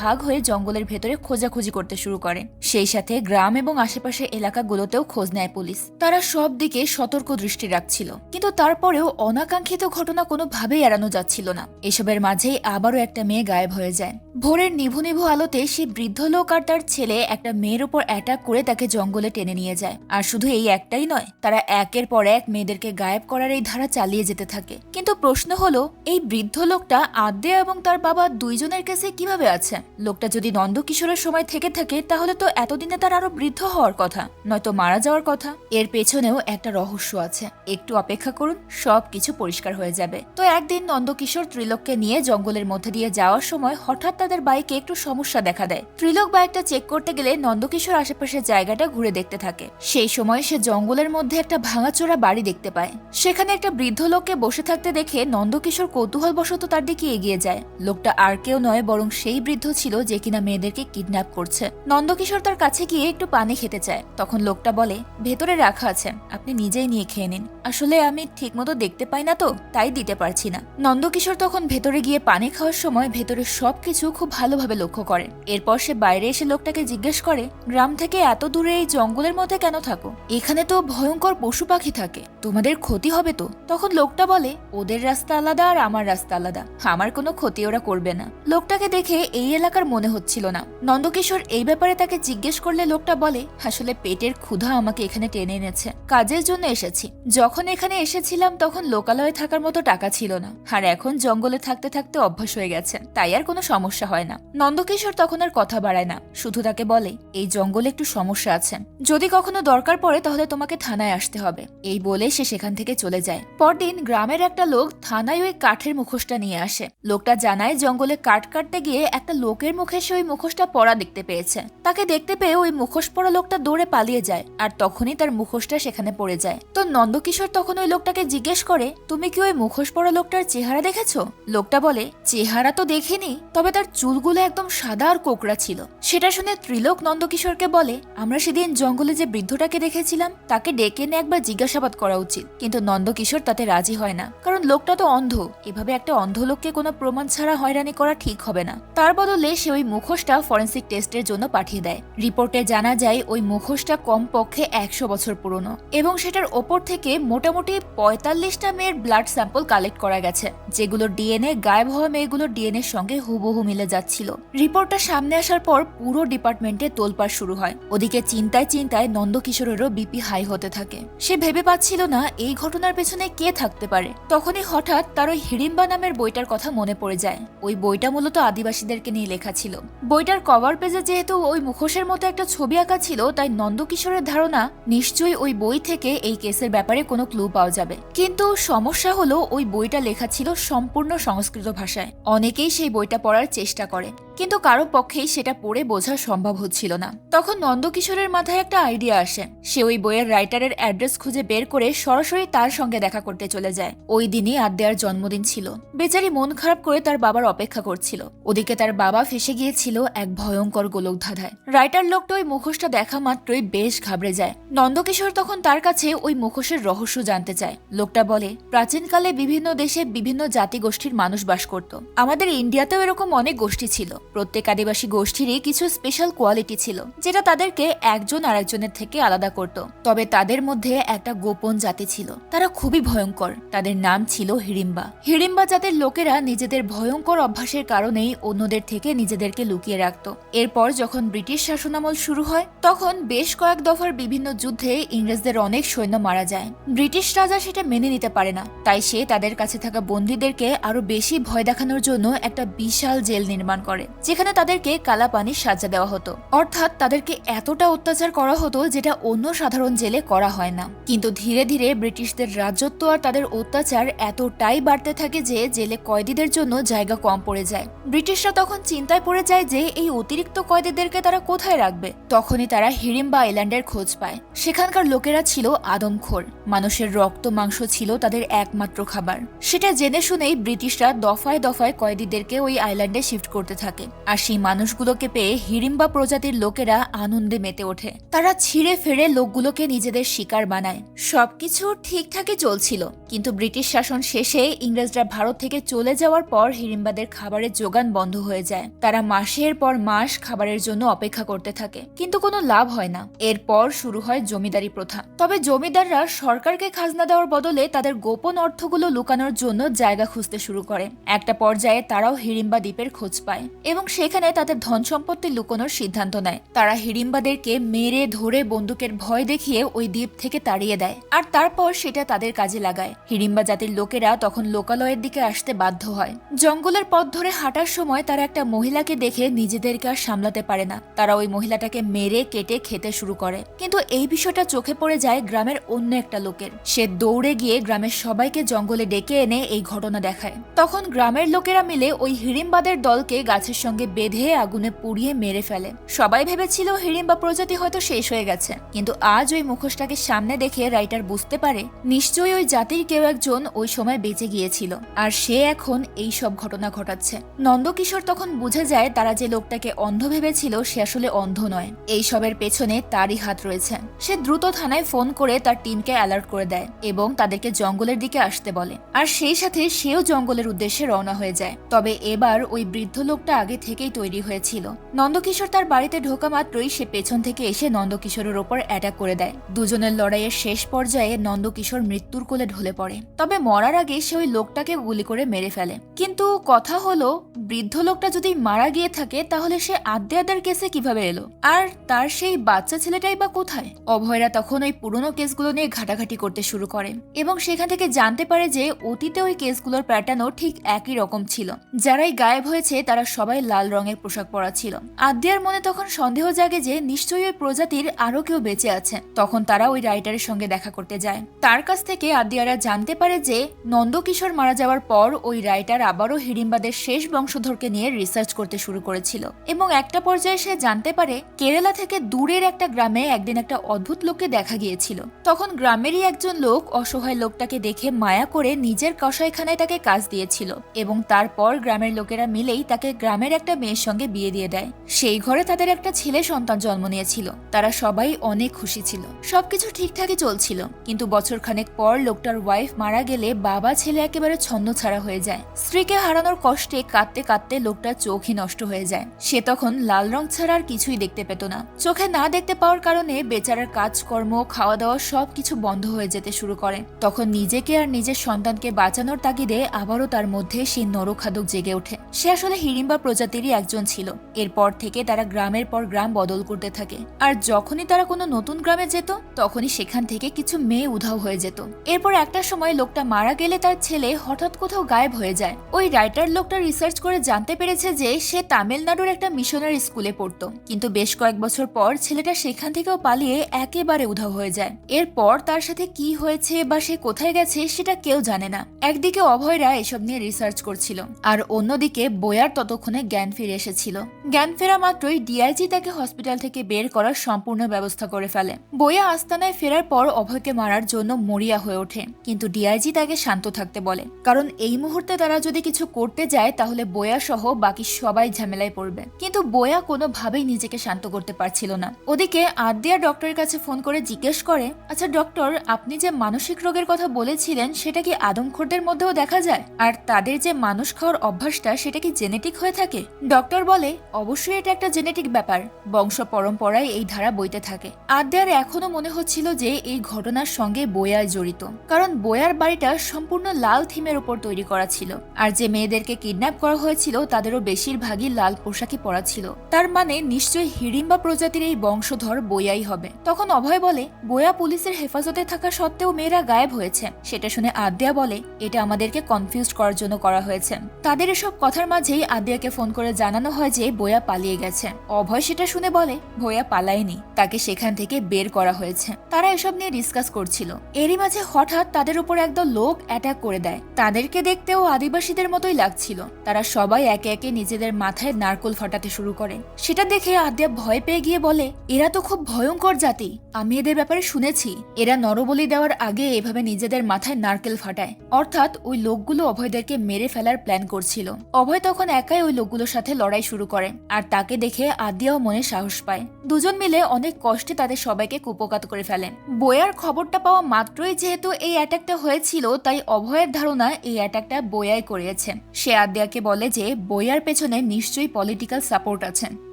ভাগ হয়ে জঙ্গলের ভেতরে খোঁজাখুঁজি করতে শুরু করে। সেই সাথে গ্রাম এবং আশেপাশের এলাকাগুলোতেও খোঁজ নেয় পুলিশ। তারা সব দিকে সতর্ক দৃষ্টি রাখছিল, কিন্তু তারপরেও অনাকাঙ্ক্ষিত ঘটনা কোনোভাবেই এড়ানো যাচ্ছিল না। এসবের মাঝেই আবারও একটা মেয়ে গায়েব হয়ে যায়। ভোরের নিভু নিভু আলোতে সেই বৃদ্ধ লোক আর তার ছেলে একটা মেয়ের উপর অ্যাটাক করে তাকে জঙ্গলে টেনে নিয়ে যায়। আর শুধু এই একটাই নয়, তারা একের পর এক মেয়েদেরকে গায়েব করার এই ধারা চালিয়ে যেতে থাকে। কিন্তু প্রশ্ন হলো এই বৃদ্ধ লোকটা আদ্যা এবং তার বাবা দুইজনের কাছে কিভাবে আছে? লোকটা যদি নন্দকিশোরের সময় থেকে থাকে তাহলে তো এতদিনে তার আরো বৃদ্ধ হওয়ার কথা, নয়তো মারা যাওয়ার কথা। এর পেছনেও একটা রহস্য আছে। একটু অপেক্ষা করুন, সবকিছু পরিষ্কার হয়ে যাবে। তো একদিন নন্দকিশোর ত্রিলোককে নিয়ে জঙ্গলের মধ্যে দিয়ে যাওয়ার সময় হঠাৎ তাদের বাইকে একটু সমস্যা দেখা দেয়। ত্রিলোক বাইকটা চেক করতে গেলে নন্দকিশোর আশেপাশের জায়গাটা ঘুরে দেখতে থাকে। সেই সময় সে জঙ্গলের মধ্যে একটা ভাঙাচোরা বাড়ি দেখতে পায়। সেখানে একটা বৃদ্ধ লোককে বসে থাকতে দেখে নন্দকিশোর কৌতূহলবশত তার দিকে এগিয়ে যায়। লোকটা আর কেউ নয় বরং সেই বৃদ্ধ ছিল যে কিনা মেয়েদেরকে কিডন্যাপ করছে। নন্দকিশোর তার কাছে গিয়ে একটু পানি খেতে চায়। তখন লোকটা বলে ভেতরে রাখা আছে, আপনি নিজেই নিয়ে খেয়ে নিন। আসলে আমি ঠিকমতো দেখতে পাই না তো, তাই দিতে পারছি না। নন্দকিশোর তখন ভেতরে গিয়ে পানি খাওয়ার সময় ভেতরের সবকিছু খুব ভালোভাবে লক্ষ্য করে। এরপর সে বাইরে এসে লোকটাকে জিজ্ঞেস করে গ্রাম থেকে এত দূরে এই জঙ্গলের মধ্যে কেন থাকো? এখানে তো ভয়ঙ্কর পশু পাখি থাকে। তোমাদের ক্ষতি হবে তো? তখন লোকটা বলে, ওদের রাস্তা আলাদা আর আমার রাস্তা আলাদা, আমার কোনো ক্ষতি ওরা করবে না। লোকটাকে দেখে এই এলাকার মনে হচ্ছিল না। নন্দকিশোর এই ব্যাপারে তাকে জিজ্ঞেস করলে লোকটা বলে, আসলে পেটের ক্ষুধা আমাকে এখানে টেনে এনেছে, কাজের জন্য এসেছি। যখন এখানে এসেছিলাম তখন লোকালয়ে থাকার মতো টাকা ছিল না, আর এখন জঙ্গলে থাকতে থাকতে অভ্যাস হয়ে গেছে, তাই আর কোনো সমস্যা হয় না। নন্দকিশোর তখন আর কথা বাড়ায় না, শুধু তাকে বলে, এই জঙ্গলে একটু সমস্যা আছে, যদি কখনো দরকার পড়ে তাহলে তোমাকে থানায় আসতে হবে। এই বলে সে সেখান থেকে চলে যায়। পরদিন গ্রামের একটা লোক থানায় ওই কাঠের মুখোশটা নিয়ে আসে। লোকটা জানায় জঙ্গলে কাঠ কাটতে গিয়ে একটা লোকের মুখে সে ওই মুখোশটা পরা দেখতে পেয়েছে। তাকে দেখতে পেয়ে ওই মুখোশ পরা লোকটা দৌড়ে পালিয়ে যায়, আর তখনই তার মুখোশটা সেখানে পড়ে যায়। তো নন্দকিশোর তখন ওই লোকটাকে জিজ্ঞেস করে, তুমি কি ওই মুখোশ পরা লোকটার চেহারা দেখেছো? লোকটা বলে, চেহারা তো দেখিনি, তবে তার চুলগুলো একদম সাদা আর কোকড়া ছিল। সেটা শুনে ত্রিলোক নন্দকিশোরকে বলে, আমরা সেদিন জঙ্গলে যে বৃদ্ধটাকে দেখেছিলাম তাকে ডেকে এনে একবার জিজ্ঞাসাবাদ করা উচিত। কিন্তু নন্দকিশোর তাতে রাজি হয় না, কারণ লোকটা তো অন্ধ, এভাবে একটা অন্ধ লোককে কোনো প্রমাণ ছাড়া হয়রানি করা ঠিক হবে না। তার বদলে সে ওই মুখোশটা ফরেন্সিক টেস্টের জন্য পাঠিয়ে দেয়। রিপোর্টে জানা যায় ওই মুখোশটা কমপক্ষে 100 বছর পুরনো, এবং সেটার ওপর থেকে মোটামুটি 45টা মেয়ের ব্লাড স্যাম্পল কালেক্ট করা গেছে, যেগুলোর ডিএনএ গায়েব হওয়া মেয়েগুলোর ডিএনএর সঙ্গে হুবহু মিলে যাচ্ছিল। রিপোর্টটা সামনে আসার পর পুরো ডিপার্টমেন্টে তোলপাড় শুরু হয়। ওদিকে চিন্তায় চিন্তায় নন্দকিশোরেরও বিপি হাই হতে থাকে। সে ভেবে পাচ্ছিল না এই ঘটনার পেছনে কে থাকতে পারে। তখনই হঠাৎ তার ওই হিড়িম্বা নামের বইটার কথা মনে পড়ে যায়। ওই বইটা মূলত আদিবাসীদেরকে নিয়ে লেখা ছিল। বইটার কভার পেজে যেহেতু ওই মুখোশের মতো একটা ছবি আঁকা ছিল, তাই নন্দকিশোরের ধারণা নিশ্চয়ই ওই বই থেকে এই কেসের ব্যাপারে কোনো ক্লু পাওয়া যাবে। কিন্তু সমস্যা হলো ওই বইটা লেখা ছিল সম্পূর্ণ সংস্কৃত ভাষায়। অনেকেই সেই বইটা পড়ার চেষ্টা করে, কিন্তু কারো পক্ষেই সেটা পড়ে বোঝা সম্ভব হচ্ছিল না। তখন নন্দকিশোরের মাথায় একটা আইডিয়া আসে। সে ওই বইয়ের রাইটারের অ্যাড্রেস খুঁজে বের করে সরাসরি তার সঙ্গে দেখা করতে চলে যায়। ওই দিনই আদ্যার জন্মদিন ছিল। বেচারি মন খারাপ করে তার বাবার অপেক্ষা করছিল। ওদিকে তার বাবা ফেসে গিয়েছিল এক ভয়ঙ্কর গোলকধাঁধায়। রাইটার লোকটা ওই মুখোশটা দেখা মাত্রই বেশ ঘাবড়ে যায়। নন্দকিশোর তখন তার কাছে ওই মুখোশের রহস্য জানতে চায়। লোকটা বলে, প্রাচীনকালে বিভিন্ন দেশে বিভিন্ন জাতিগোষ্ঠীর মানুষ বাস করত। আমাদের ইন্ডিয়াতেও এরকম অনেক গোষ্ঠী ছিল। প্রত্যেক আদিবাসী গোষ্ঠীরই কিছু স্পেশাল কোয়ালিটি ছিল, যেটা তাদেরকে একজন আরেকজনের থেকে আলাদা করত। তবে তাদের মধ্যে একটা গোপন জাতি ছিল, তারা খুবই ভয়ঙ্কর। তাদের নাম ছিল হিড়িম্বা। হিড়িম্বা জাতের লোকেরা নিজেদের ভয়ঙ্কর অভ্যাসের কারণেই অন্যদের থেকে নিজেদেরকে লুকিয়ে রাখত। এরপর যখন ব্রিটিশ শাসনামল শুরু হয়, তখন বেশ কয়েক দফার বিভিন্ন যুদ্ধে ইংরেজদের অনেক সৈন্য মারা যায়। ব্রিটিশ রাজা সেটা মেনে নিতে পারে না, তাই সে তাদের কাছে থাকা বন্দীদেরকে আরো বেশি ভয় দেখানোর জন্য একটা বিশাল জেল নির্মাণ করে, যেখানে তাদেরকে কালা পানির সাজা দেওয়া হতো। অর্থাৎ তাদেরকে এতটা অত্যাচার করা হতো যেটা অন্য সাধারণ জেলে করা হয় না। কিন্তু ধীরে ধীরে ব্রিটিশদের রাজত্ব আর তাদের অত্যাচার এতটাই বাড়তে থাকে যে জেলে কয়েদিদের জন্য জায়গা কম পড়ে যায়। ব্রিটিশরা তখন চিন্তায় পড়ে যায় যে এই অতিরিক্ত কয়েদিদেরকে তারা কোথায় রাখবে। তখনই তারা হিড়িম্বা আইল্যান্ডের খোঁজ পায়। সেখানকার লোকেরা ছিল আদমখোর, মানুষের রক্ত মাংস ছিল তাদের একমাত্র খাবার। সেটা জেনে শুনেই ব্রিটিশরা দফায় দফায় কয়েদিদেরকে ওই আইল্যান্ডে শিফট করতে থাকে। আর সেই মানুষগুলোকে পেয়ে হিড়িম্বা প্রজাতির লোকেরা আনন্দে মেতে ওঠে। তারা ছিঁড়ে ফেড়ে লোকগুলোকে নিজেদের শিকার বানায়। সবকিছু ঠিকঠাকই চলছিল, কিন্তু ব্রিটিশ শাসন শেষে ইংরেজরা ভারত থেকে চলে যাওয়ার পর হিড়িম্বাদের খাবারের যোগান বন্ধ হয়ে যায়। তারা মাসের পর মাস খাবারের জন্য অপেক্ষা করতে থাকে, কিন্তু কোনো লাভ হয় না। এরপর শুরু হয় জমিদারি প্রথা। তবে জমিদাররা সরকারকে খাজনা দেওয়ার বদলে তাদের গোপন অর্থগুলো লুকানোর জন্য জায়গা খুঁজতে শুরু করে। একটা পর্যায়ে তারাও হিড়িম্বা দ্বীপের খোঁজ পায় এবং সেখানে তাদের ধন সম্পত্তি লুকানোর সিদ্ধান্ত নেয়। তারা হিড়িম্বাদেরকে মেরে ধরে বন্দুকের ভয় দেখিয়ে ওই দ্বীপ থেকে তাড়িয়ে দেয়, আর তারপর সেটা তাদের কাজে লাগায়। হিড়িম্বা জাতির লোকেরা তখন লোকালয়ের দিকে আসতে বাধ্য হয়। জঙ্গলের পথ ধরে হাঁটার সময় তারা একটা মহিলাকে দেখে নিজেদেরকে আর সামলাতে পারে না। তারা ওই মহিলাটাকে মেরে কেটে খেতে শুরু করে। কিন্তু এই বিষয়টা চোখে পড়ে যায় গ্রামের অন্য একটা লোকের। সে দৌড়ে গিয়ে গ্রামের সবাইকে জঙ্গলে ডেকে এনে এই ঘটনা দেখায়। তখন গ্রামের লোকেরা মিলে ওই হিড়িম্বাদের দলকে গাছের সঙ্গে বেঁধে আগুনে পুড়িয়ে মেরে ফেলে। সবাই ভেবেছিল হিড়িম্বা প্রজাতি হয়তো শেষ হয়ে গেছে, কিন্তু আজ ওই মুখোশটাকে সামনে দেখে রাইটার বুঝতে পারে নিশ্চয়ই ওই জাতির কেউ একজন ওই সময় বেঁচে গিয়েছিল, আর সে এখন এই সব ঘটনা ঘটাচ্ছে। নন্দকিশোর তখন বুঝে যায় তারা যে লোকটাকে অন্ধ ভেবেছিল সে আসলে অন্ধ নয়, এই সবের পেছনে তারই হাত রয়েছে। সে দ্রুত থানায় ফোন করে তার টিমকে অ্যালার্ট করে দেয় এবং তাদেরকে জঙ্গলের দিকে আসতে বলে। আর সেই সাথে সেও জঙ্গলের উদ্দেশ্যে রওনা হয়ে যায়। তবে এবার ওই বৃদ্ধ লোকটা আগে থেকেই তৈরি হয়েছিল। নন্দকিশোর তার বাড়িতে ঢোকা মাত্রই সে পেছন থেকে এসে নন্দকিশোরের ওপর অ্যাটাক করে দেয়। দুজনের লড়াইয়ের শেষ পর্যায়ে নন্দকিশোর মৃত্যুর কোলে ঢলে পড়ে। তবে মরার আগে সে ওই লোকটাকে গুলি করে মেরে ফেলে। কিন্তু কথা হলো, বৃদ্ধ লোকটা যদি মারা গিয়ে থাকে তাহলে সে আদ্যাদের কেসে কিভাবে এলো, আর তার সেই বাচ্চা ছেলেটাই বা কোথায়? অভয়রা তখন ওই পুরনো কেসগুলো নিয়ে ঘাটাঘাটি করতে শুরু করে এবং সেখান থেকে জানতে পারে যে অতীতে ওই কেসগুলোর প্যাটার্নও ঠিক একই রকম ছিল। যারাই গায়েব হয়েছে তারা সবাই লাল রঙের পোশাক পরা ছিল। আদ্যার মনে তখন সন্দেহ জাগে যে নিশ্চয়ই ওই প্রজাতির আরো কেউ বেঁচে আছে। তখন তারা ওই রাইটারের সঙ্গে দেখা করতে যায়। তার কাছ থেকে আদ্যারা জানতে পারে যে নন্দকিশোর মারা যাওয়ার পর ওই রাইটার আবারও হিড়িম্বাদের শেষ বংশধরকে নিয়ে রিসার্চ করতে শুরু করেছিল এবং একটা পর্যায়ে সে জানতে পারে কেরালা থেকে দূরের একটা গ্রামে একদিন একটা অদ্ভুত লোককে দেখা গিয়েছিল। তখন গ্রামেরই একজন লোক অসহায় লোকটাকে দেখে মায়া করে নিজের কসাইখানায় তাকে কাজ দিয়েছিল এবং তারপর গ্রামের লোকেরা মিলেই তাকে গ্রামের একটা মেয়ের সঙ্গে বিয়ে দিয়ে দেয়। সেই ঘরে তাদের একটা ছেলে সন্তান জন্ম নিয়েছিল। তারা সবাই অনেক খুশি ছিল, সবকিছু ঠিকঠাকই চলছিল। কিন্তু বছরখানেক পর লোকটার ওয়াইফ মারা গেলে বাবা ছেলে একেবারে ছন্নছাড়া হয়ে যায়। স্ত্রীকে হারানোর কষ্টে কাঁদতে কাঁদতে লোকটার চোখই নষ্ট হয়ে যায়। সে তখন লাল রং ছাড়া আর কিছুই দেখতে পেত না। চোখে না দেখতে পাওয়ার কারণে বেচারার কাজকর্ম, খাওয়া দাওয়া সবকিছু বন্ধ হয়ে যেতে শুরু করে। তখন নিজেকে আর নিজের সন্তানকে বাঁচানোর তাগিদে আবারও তার মধ্যে সেই নরখাদক জেগে ওঠে। সে আসলে হিড়িম্বা প্রজাতিরই একজন ছিল। এরপর থেকে তারা গ্রামের পর গ্রাম বদল করতে থাকে, আর যখনই তারা কোনো নতুন গ্রামে যেত তখনই সেখান থেকে কিছু মেয়ে উধাও হয়ে যেত। এরপর একটা সময় লোকটা মারা গেলে তার ছেলে হঠাৎ কোথাও গায়েব হয়ে যায়। ওই রাইটার লোকটা রিসার্চ করে জানতে পেরেছে যে সে তামিলনাড়ুর একটা মিশনারি স্কুলে পড়তো, কিন্তু বেশ কয়েক বছর পর ছেলেটা সেখান থেকেও পালিয়ে একেবারে উধাও হয়ে যায়। এরপর তার সাথে কি হয়েছে বা সে কোথায় গেছে সেটা কেউ জানে না। একদিকে অভয়রা এসব নিয়ে রিসার্চ করছিল, আর অন্যদিকে বয়ার ততক্ষণে জ্ঞান ফিরে এসেছিল। জ্ঞান ফেরা মাত্রই ডিআইজি তাকে হসপিটাল থেকে বের করার সম্পূর্ণ ব্যবস্থা করে ফেলে। বয়া আস্তানায় ফেরার পর অভয়কে মারার জন্য মরিয়া হয়ে ওঠে, কিন্তু ডিআইজি তাকে শান্ত থাকতে বলে, কারণ এই মুহূর্তে তারা যদি কিছু করতে যায় তাহলে বয়া সহ বাকি সবাই ঝামেলায় পড়বে। কিন্তু বয়া কোনোভাবেই নিজেকে শান্ত করতে পারছিল না। ওদিকে আদ্যা ডক্টরের কাছে ফোন করে জিজ্ঞেস করে, আচ্ছা ডক্টর, আপনি যে মানসিক রোগের কথা বলেছিলেন সেটা কি আদমখোরদের মধ্যেও দেখা যায়? আর তাদের যে মানুষ খাওয়ার অভ্যাসটা সেটা কি জেনেটিক হয়ে থাকে? ডক্টর বলে, অবশ্যই এটা একটা জেনেটিক ব্যাপার, বংশ পরম্পরায় এই ধারা বইতে থাকে। আদ্যার এখনো মনে হচ্ছিল যে এই ঘটনার সঙ্গে বয়া জড়িত, কারণ বয়ার বাড়িটা সম্পূর্ণ লাল থিমের উপর তৈরি করা ছিল, আর যে মেয়েদেরকে কিডন্যাপ করা হয়েছিল তাদেরও বেশিরভাগই লাল পোশাকই পরা ছিল। তার মানে নিশ্চয়ই হিড়িম্বা প্রজাতির এই বংশধর বয়াই হবে। তখন অভয় বলে, বয়া পুলিশের হেফাজতে থাকা সত্ত্বেও মেয়েরা গায়েব হয়েছে। সেটা শুনে আদ্যা বলে, এটা আমাদেরকে কনফিউজ করার জন্য করা হয়েছে। তাদের এসব কথার মাঝেই আদ্যাকে ফোন করে জানানো হয় যে বয়া পালিয়ে গেছে। অভয় সেটা শুনে বলে, বয়া পালায়নি, তাকে সেখান থেকে বের করা হয়েছে। তারা এসব নিয়ে ডিসকাস করছিল। এরই মাঝে হঠাৎ তাদের উপর একদল লোক অ্যাটাক করে দেয়। তাদেরকে দেখতেও আদিবাসীদের মতোই লাগছিল। তারা সবাই একে একে নিজেদের মাথায় নারকোল ফাটাতে শুরু করে। সেটা দেখে আদ্যা ভয় পেয়ে গিয়ে বলে, এরা তো খুব ভয়ঙ্কর জাতি, আমি এদের ব্যাপারে শুনেছি। এরা নরবলি দেওয়ার আগে এভাবে নিজেদের মাথায় নারকেল ফাটায়। অর্থাৎ ওই লোকগুলো অভয়দেরকে মেরে ফেলার প্ল্যান করছিল। অভয় তখন একাই ওই লোকগুলোর সাথে লড়াই শুরু করে, আর তাকে দেখে আদ্যাও মনে সাহস পায়। দুজন মিলে অনেক কষ্টে তাদের সবাইকে কুপোকাত করে ফেলে। বয়ার খবরটা পাওয়া মাত্রই যেহেতু এই অ্যাটাকটা হয়েছিল, তাই অভয়ের ধারণা এই অ্যাটাকটা বয়াই করিয়েছে। সে আদ্যাকে বলে যে বয়ার পেছনে নিশ্চয়ই পলিটিক্যাল সাপোর্ট আছে,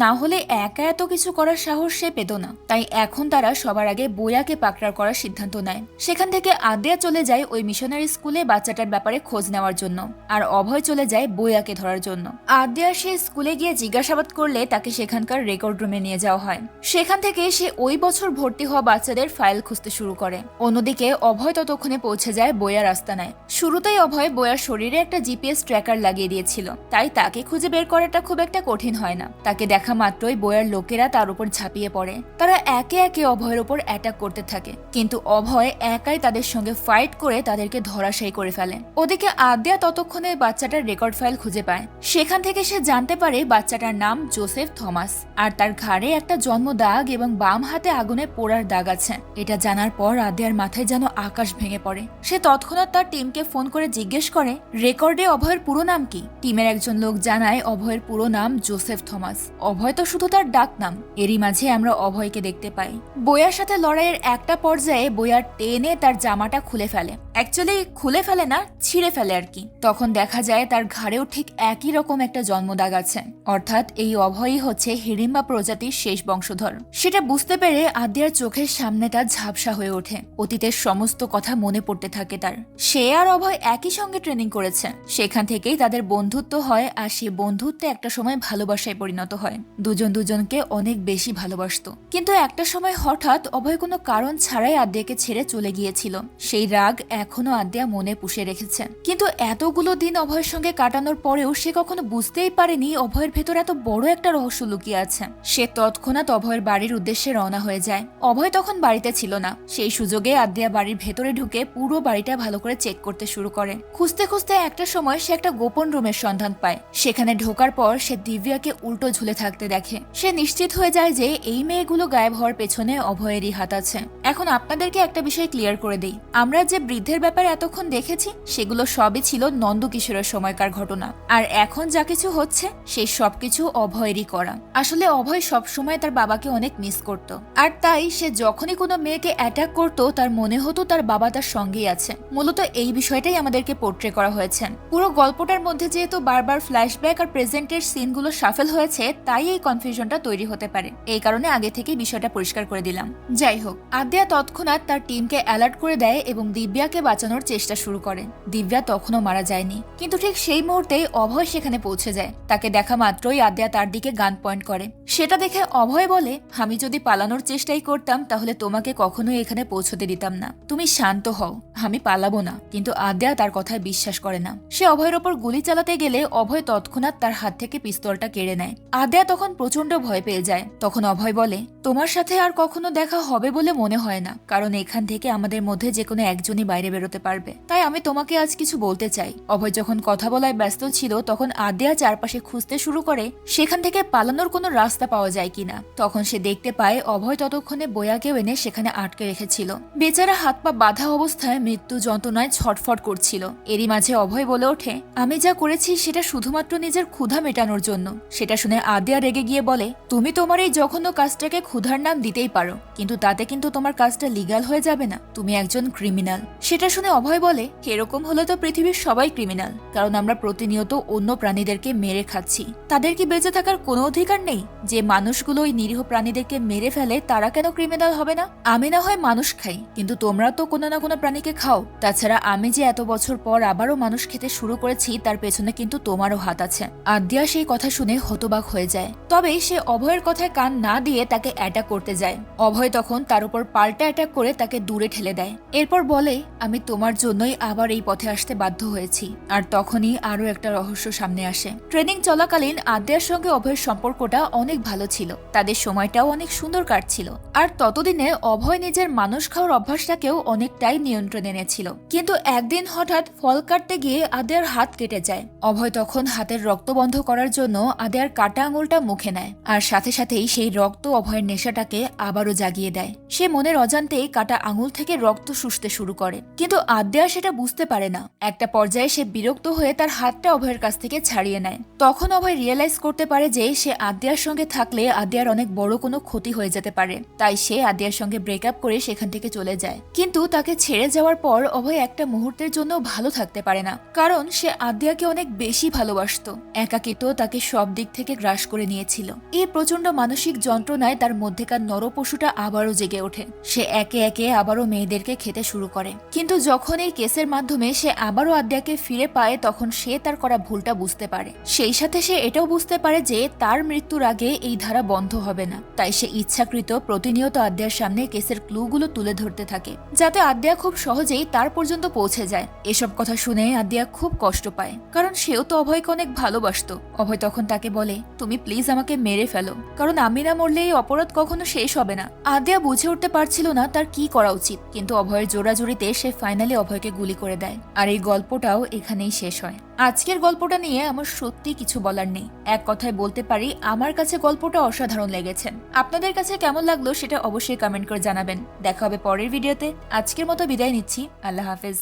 না হলে একা এত কিছু করার সাহস সে পেত না। তাই এখন তারা সবার আগে বয়াকে পাকড়াও করার সিদ্ধান্ত নেয়। সেখান থেকে আদ্যা চলে যায় ওই মিশনারি স্কুলে বাচ্চাটার ব্যাপারে খোঁজ নেওয়ার জন্য, আর অভয় চলে যায় বয়াকে ধরার জন্য। আদ্যা সে স্কুলে গিয়ে জিজ্ঞাসাবাদ করলে তাকে সেখানকার রেকর্ড রুমে নিয়ে যাওয়া হয়। সেখান থেকে সে ওই বছর ভর্তি হওয়া বাচ্চাদের ফাইল খুঁজতে শুরু করে। অন্যদিকে অভয় ততক্ষণে পৌঁছে যায় বয়ার আস্তানায়। শুরুতেই অভয় বয়ার শরীরে একটা জিপিএস ট্র্যাকার লাগিয়ে দিয়েছিল, তাই তাকে খুঁজে বের করাটা খুব একটা কঠিন হয় না। তাকে দেখা মাত্রই বয়ার লোকেরা তার উপর ঝাঁপিয়ে পড়ে। তারা একে একে অভয়ের উপর অ্যাটাক করতে থাকে, কিন্তু অভয় একাই তাদের সঙ্গে ফাইট করে তাদেরকে ধরাশায়ী করে ফেলে। ওদিকে আদ্যা ততক্ষণে বাচ্চাটার রেকর্ড ফাইল খুঁজে পায়। সেখান থেকে সে জানতে পারে বাচ্চাটার নাম জোসেফ থমাস, আর তার ঘাড়ে একটা জন্ম দাগ এবং বাম হাতে আগুনে পোড়ার দাগ আছে। এটা জানার পর আদ্যার মাথায় যেন আকাশ ভেঙে পড়ে। সে তৎক্ষণাৎ তার টিমকে ফোন করে জিজ্ঞেস করে, রেকর্ডে অভয়ের পুরো নাম কি? টিমের একজন লোক জানায় অভয়ের পুরো নাম জোসেফ থমাস। অভয় তো শুধু তার ডাক নাম। এরই মাঝে আমরা অভয়কে দেখতে পাই। বয়ার সাথে লড়াইয়ের একটা পর্যায়ে বয়ার টেনে তার জামাটা খুলে ফেলে, অ্যাকচুয়ালি খুলে ফেলে না, ছিঁড়ে ফেলে আর কি। তখন দেখা যায় তার ঘাড়েও ঠিক একই রকম একটা জন্মদাগ আছে, অর্থাৎ এই অভয়ই হচ্ছে হিড়িম্বা প্রজাতির শেষ বংশধর। সেটা বুঝতে পেরে আদ্যার চোখের সামনেটা ঝাপসা হয়ে ওঠে। অতীতের সমস্ত কথা মনে পড়তে থাকে তার। সে আর অভয় একই সঙ্গে ট্রেনিং করেছে, সেখান থেকেই তাদের বন্ধুত্ব হয়, আর সেই বন্ধুত্বে একটা সময় ভালোবাসায় পরিণত হয়। দুজন দুজনকে অনেক বেশি ভালোবাসতো। কিন্তু একটা সময় হঠাৎ অভয় কোনো কারণ ছাড়াই আদ্যাকে ছেড়ে চলে গিয়েছিল। সেই রাগ এখনো আদ্যা মনে পুষে রেখেছে। কিন্তু এতগুলো দিন অভয়ের সঙ্গে কাটানোর পরেও সে কখনো বুঝতেই পারেনি অভয়ের ভেতর এত বড় একটা রহস্য লুকিয়ে আছে। সে তৎক্ষণাৎ অভয়ের বাড়ির উদ্দেশ্যে রওনা হয়ে যায়। অভয় তখন বাড়িতে ছিল না। সেই সুযোগে আদ্যা বাড়ির ভেতরে ঢুকে পুরো বাড়িটা ভালো করে চেক করতে শুরু করে। খুঁজতে খুঁজতে একটা সময় সে একটা গোপন রুমের সন্ধান পায়। সেখানে ঢোকার পর সে দিব্যাকে উল্টো ঝুলে থাকতে দেখে। সে নিশ্চিত হয়ে যায় যে এই মেয়েগুলো গায়েব হওয়ার পেছনে অভয়েরই হাত আছে। এখন আপনাদেরকে একটা বিষয় ক্লিয়ার করে দেই, আমরা যে বৃদ্ধের ব্যাপারে এতক্ষণ দেখেছি সেগুলো সবই ছিল নন্দকিশোরের সময়কার ঘটনা, আর এখন যা কিছু হচ্ছে সেই সবকিছু অভয়েরই করা। আসলে অভয় সবসময় তার বাবাকে অনেক মিস করত, আর তাই সে যখনই কোনো মেয়েকে অ্যাটাক করত তার মনে হতো তার বাবা তার সঙ্গেই আছে। মূলত এই বিষয়টাই আমাদেরকে পোর্ট্রে করা হয়েছে। পুরো গল্পটার মধ্যে যেহেতু বারবার ফ্ল্যাশব্যাক আর প্রেজেন্টের সিনগুলো শাফেল হয়েছে, তাই এই কনফিউশনটা তৈরি হতে পারে। এই কারণে আগে থেকেই বিষয়টা পরিষ্কার করে দিলাম। যাই হোক, আদ্যা তৎক্ষণাৎ তার টিমকে অ্যালার্ট করে দেয় এবং দিব্যাকে বাঁচানোর চেষ্টা শুরু করে। দিব্যা তখনও মারা যায়নি, কিন্তু ঠিক সেই মুহূর্তেই অভয় সেখানে পৌঁছে যায়। তাকে দেখা মাত্রই আদ্যা তার দিকে গান পয়েন্ট করে। সেটা দেখে অভয় বলে, আমি যদি পালানোর চেষ্টাই করতাম তাহলে তোমাকে কখনোই এখানে পৌঁছতে দিতাম না। তুমি শান্ত হও, আমি পালাবো না। কিন্তু আদ্যা তার কথায় বিশ্বাস করে না। সে অভয়ের ওপর গুলি চালাতে গেলে অভয় তৎক্ষণাৎ তার হাত থেকে পিস্তলটা কেড়ে নেয়। আদ্যা তখন প্রচন্ড ভয় পেয়ে যায়। তখন অভয় বলে, তোমার সাথে আর কখনো দেখা হবে বলে মনে হয় না, কারণ এখান থেকে আমাদের মধ্যে যে কোনো একজনই বাইরে বেরোতে পারবে। তাই আমি তোমাকে আজ কিছু বলতে চাই। অভয় যখন কথা বলায় ব্যস্ত ছিল তখন আদ্যা চারপাশে খুঁজতে শুরু করে সেখান থেকে পালানোর কোনো রাস্তা পাওয়া যায় কিনা। তখন সে দেখতে পায় অভয় ততক্ষণে বয়াকেও এনে সেখানে আটকে রেখেছিল। বেচারা হাত পা বাঁধা অবস্থায় মৃত্যু যন্ত্রণায় ছটফট করছিল। এরই মাঝে অভয় বলে ওঠে, আমি যা করেছি সেটা শুধুমাত্র নিজের ক্ষুধা মেটানোর জন্য। সেটা শুনে আদ্যা রেগে গিয়ে বলে, তুমি তোমার এই জঘন্য কাজটাকে ক্ষুধার নাম দিতেই পারো, কিন্তু তাতে কিন্তু তোমার কাজটা লিগ্যাল হয়ে যাবে না। তুমি একজন ক্রিমিনাল। সেটা শুনে অভয় বলে, এরকম হলে তো পৃথিবীর সবাই ক্রিমিনাল, কারণ আমরা প্রতিনিয়ত অন্য প্রাণীদেরকে মেরে খাচ্ছি। তাদের কি বেঁচে থাকার কোনো অধিকার নেই? যে মানুষগুলো ওই নিরীহ প্রাণীদেরকে মেরে ফেলে তারা কেন ক্রিমিনাল হবে না? আমি না হয় মানুষ খাই, কিন্তু তোমরা তো কোনো না কোনো প্রাণীকে খাও। তাছাড়া আমি যে এত বছর পর আবারও মানুষ খেতে শুরু করেছি তার পেছনে কিন্তু তোমারও হাত আছে। আদ্যা সেই কথা শুনে হতবাক হয়ে যায়। তবে সে অভয়ের কথায় কান না দিয়ে তাকে অ্যাটাক করতে যায়। অভয় তখন তার উপর পাল্টা অ্যাটাক করে তাকে দূরে ঠেলে দেয়। এরপর বলে, আমি তোমার জন্যই আবার এই পথে আসতে বাধ্য হয়েছি। আর তখনই আরো একটা রহস্য সামনে আসে। ট্রেনিং চলাকালীন আদ্যার সঙ্গে অভয়ের সম্পর্কটা অনেক ভালো ছিল, তাদের সময়টাও অনেক সুন্দর কাটছিল। আর ততদিনে অভয় নিজের মানুষ খাওয়ার অভ্যাসটাকেও অনেকটাই নিয়ন্ত্রণে এনেছিল। কিন্তু একদিন হঠাৎ ফল কাটতে গিয়ে আদ্যার হাত কেটে যায়। অভয় তখন হাতের রক্ত বন্ধ করার জন্য আদ্যার কাটা আঙুলটা মুখে নেয়, আর সাথে সাথেই সেই রক্ত অভয়ের নেশাটাকে আবারও জাগিয়ে দেয়। সে মনের অজান্তেই কাটা আঙুল থেকে রক্ত শুষতে শুরু করে, কিন্তু আদ্যা সেটা বুঝতে পারে না। একটা পর্যায়ে সে বিরক্ত হয়ে তার হাতটা অভয়ের কাছ থেকে ছাড়িয়ে নেয়। তখন অভয় রিয়েলাইজ করতে পারে যে সে আদ্যার সঙ্গে থাকলে আদ্যার অনেক বড় কোনো ক্ষতি হয়ে যেতে পারে। তাই সে আদ্যার সঙ্গে ব্রেকআপ করে সেখান থেকে চলে যায়। কিন্তু তাকে ছেড়ে যাওয়ার পর অভয় একটা মুহূর্তের জন্য ভালো থাকতে পারে না, কারণ সে আদ্যাকে অনেক বেশি ভালোবাসতো। একাকিত্ব তাকে সব দিক থেকে গ্রাস করে নিয়েছিল। এই প্রচন্ড মানসিক যন্ত্রণায় তার মধ্যেকার নরপশুটা আবারও জেগে ওঠে। সে একে একে আবারও মেয়েদেরকে খেতে শুরু করে। কিন্তু যখন এই কেসের মাধ্যমে সে আবারও আদ্যাকে ফিরে পায় তখন সে তার করা ভুলটা বুঝতে পারে। সেই সাথে সে এটাও বুঝতে পারে যে তার মৃত্যুর আগে এই ধারা বন্ধ হবে না। তাই সে ইচ্ছাকৃত প্রতিনিয়ত আদ্যার সামনে কেসের ক্লুগুলো তুলে ধরতে থাকে, যাতে আদ্যা খুব সহজেই তার পর্যন্ত পৌঁছে যায়। এসব কথা শুনে আদ্যা খুব কষ্ট পায়, কারণ সেও তো অভয়কে অনেক ভালোবাসতো। অভয় তখন তাকে বলে, তুমি প্লিজ আমাকে মেরে ফেলো, কারণ আমি না মরলে এই অপরাধ কখনো শেষ হবে না। আদ্যা বুঝে উঠতে পারছিল না তার কি করা উচিত, কিন্তু অভয়ের জোরাজুরিতে সে ফাইনালি অভয়কে গুলি করে দেয়। আর এই গল্পটাও এখানেই শেষ হয়। আজকের গল্পটা নিয়ে আমার সত্যি কিছু বলার নেই। এক কথায় বলতে পারি, আমার কাছে গল্পটা অসাধারণ লেগেছে। আপনাদের কাছে কেমন লাগলো সেটা অবশ্যই কমেন্ট করে জানাবেন। দেখা হবে পরের ভিডিওতে। আজকের মতো বিদায় নিচ্ছি। আল্লাহ হাফেজ।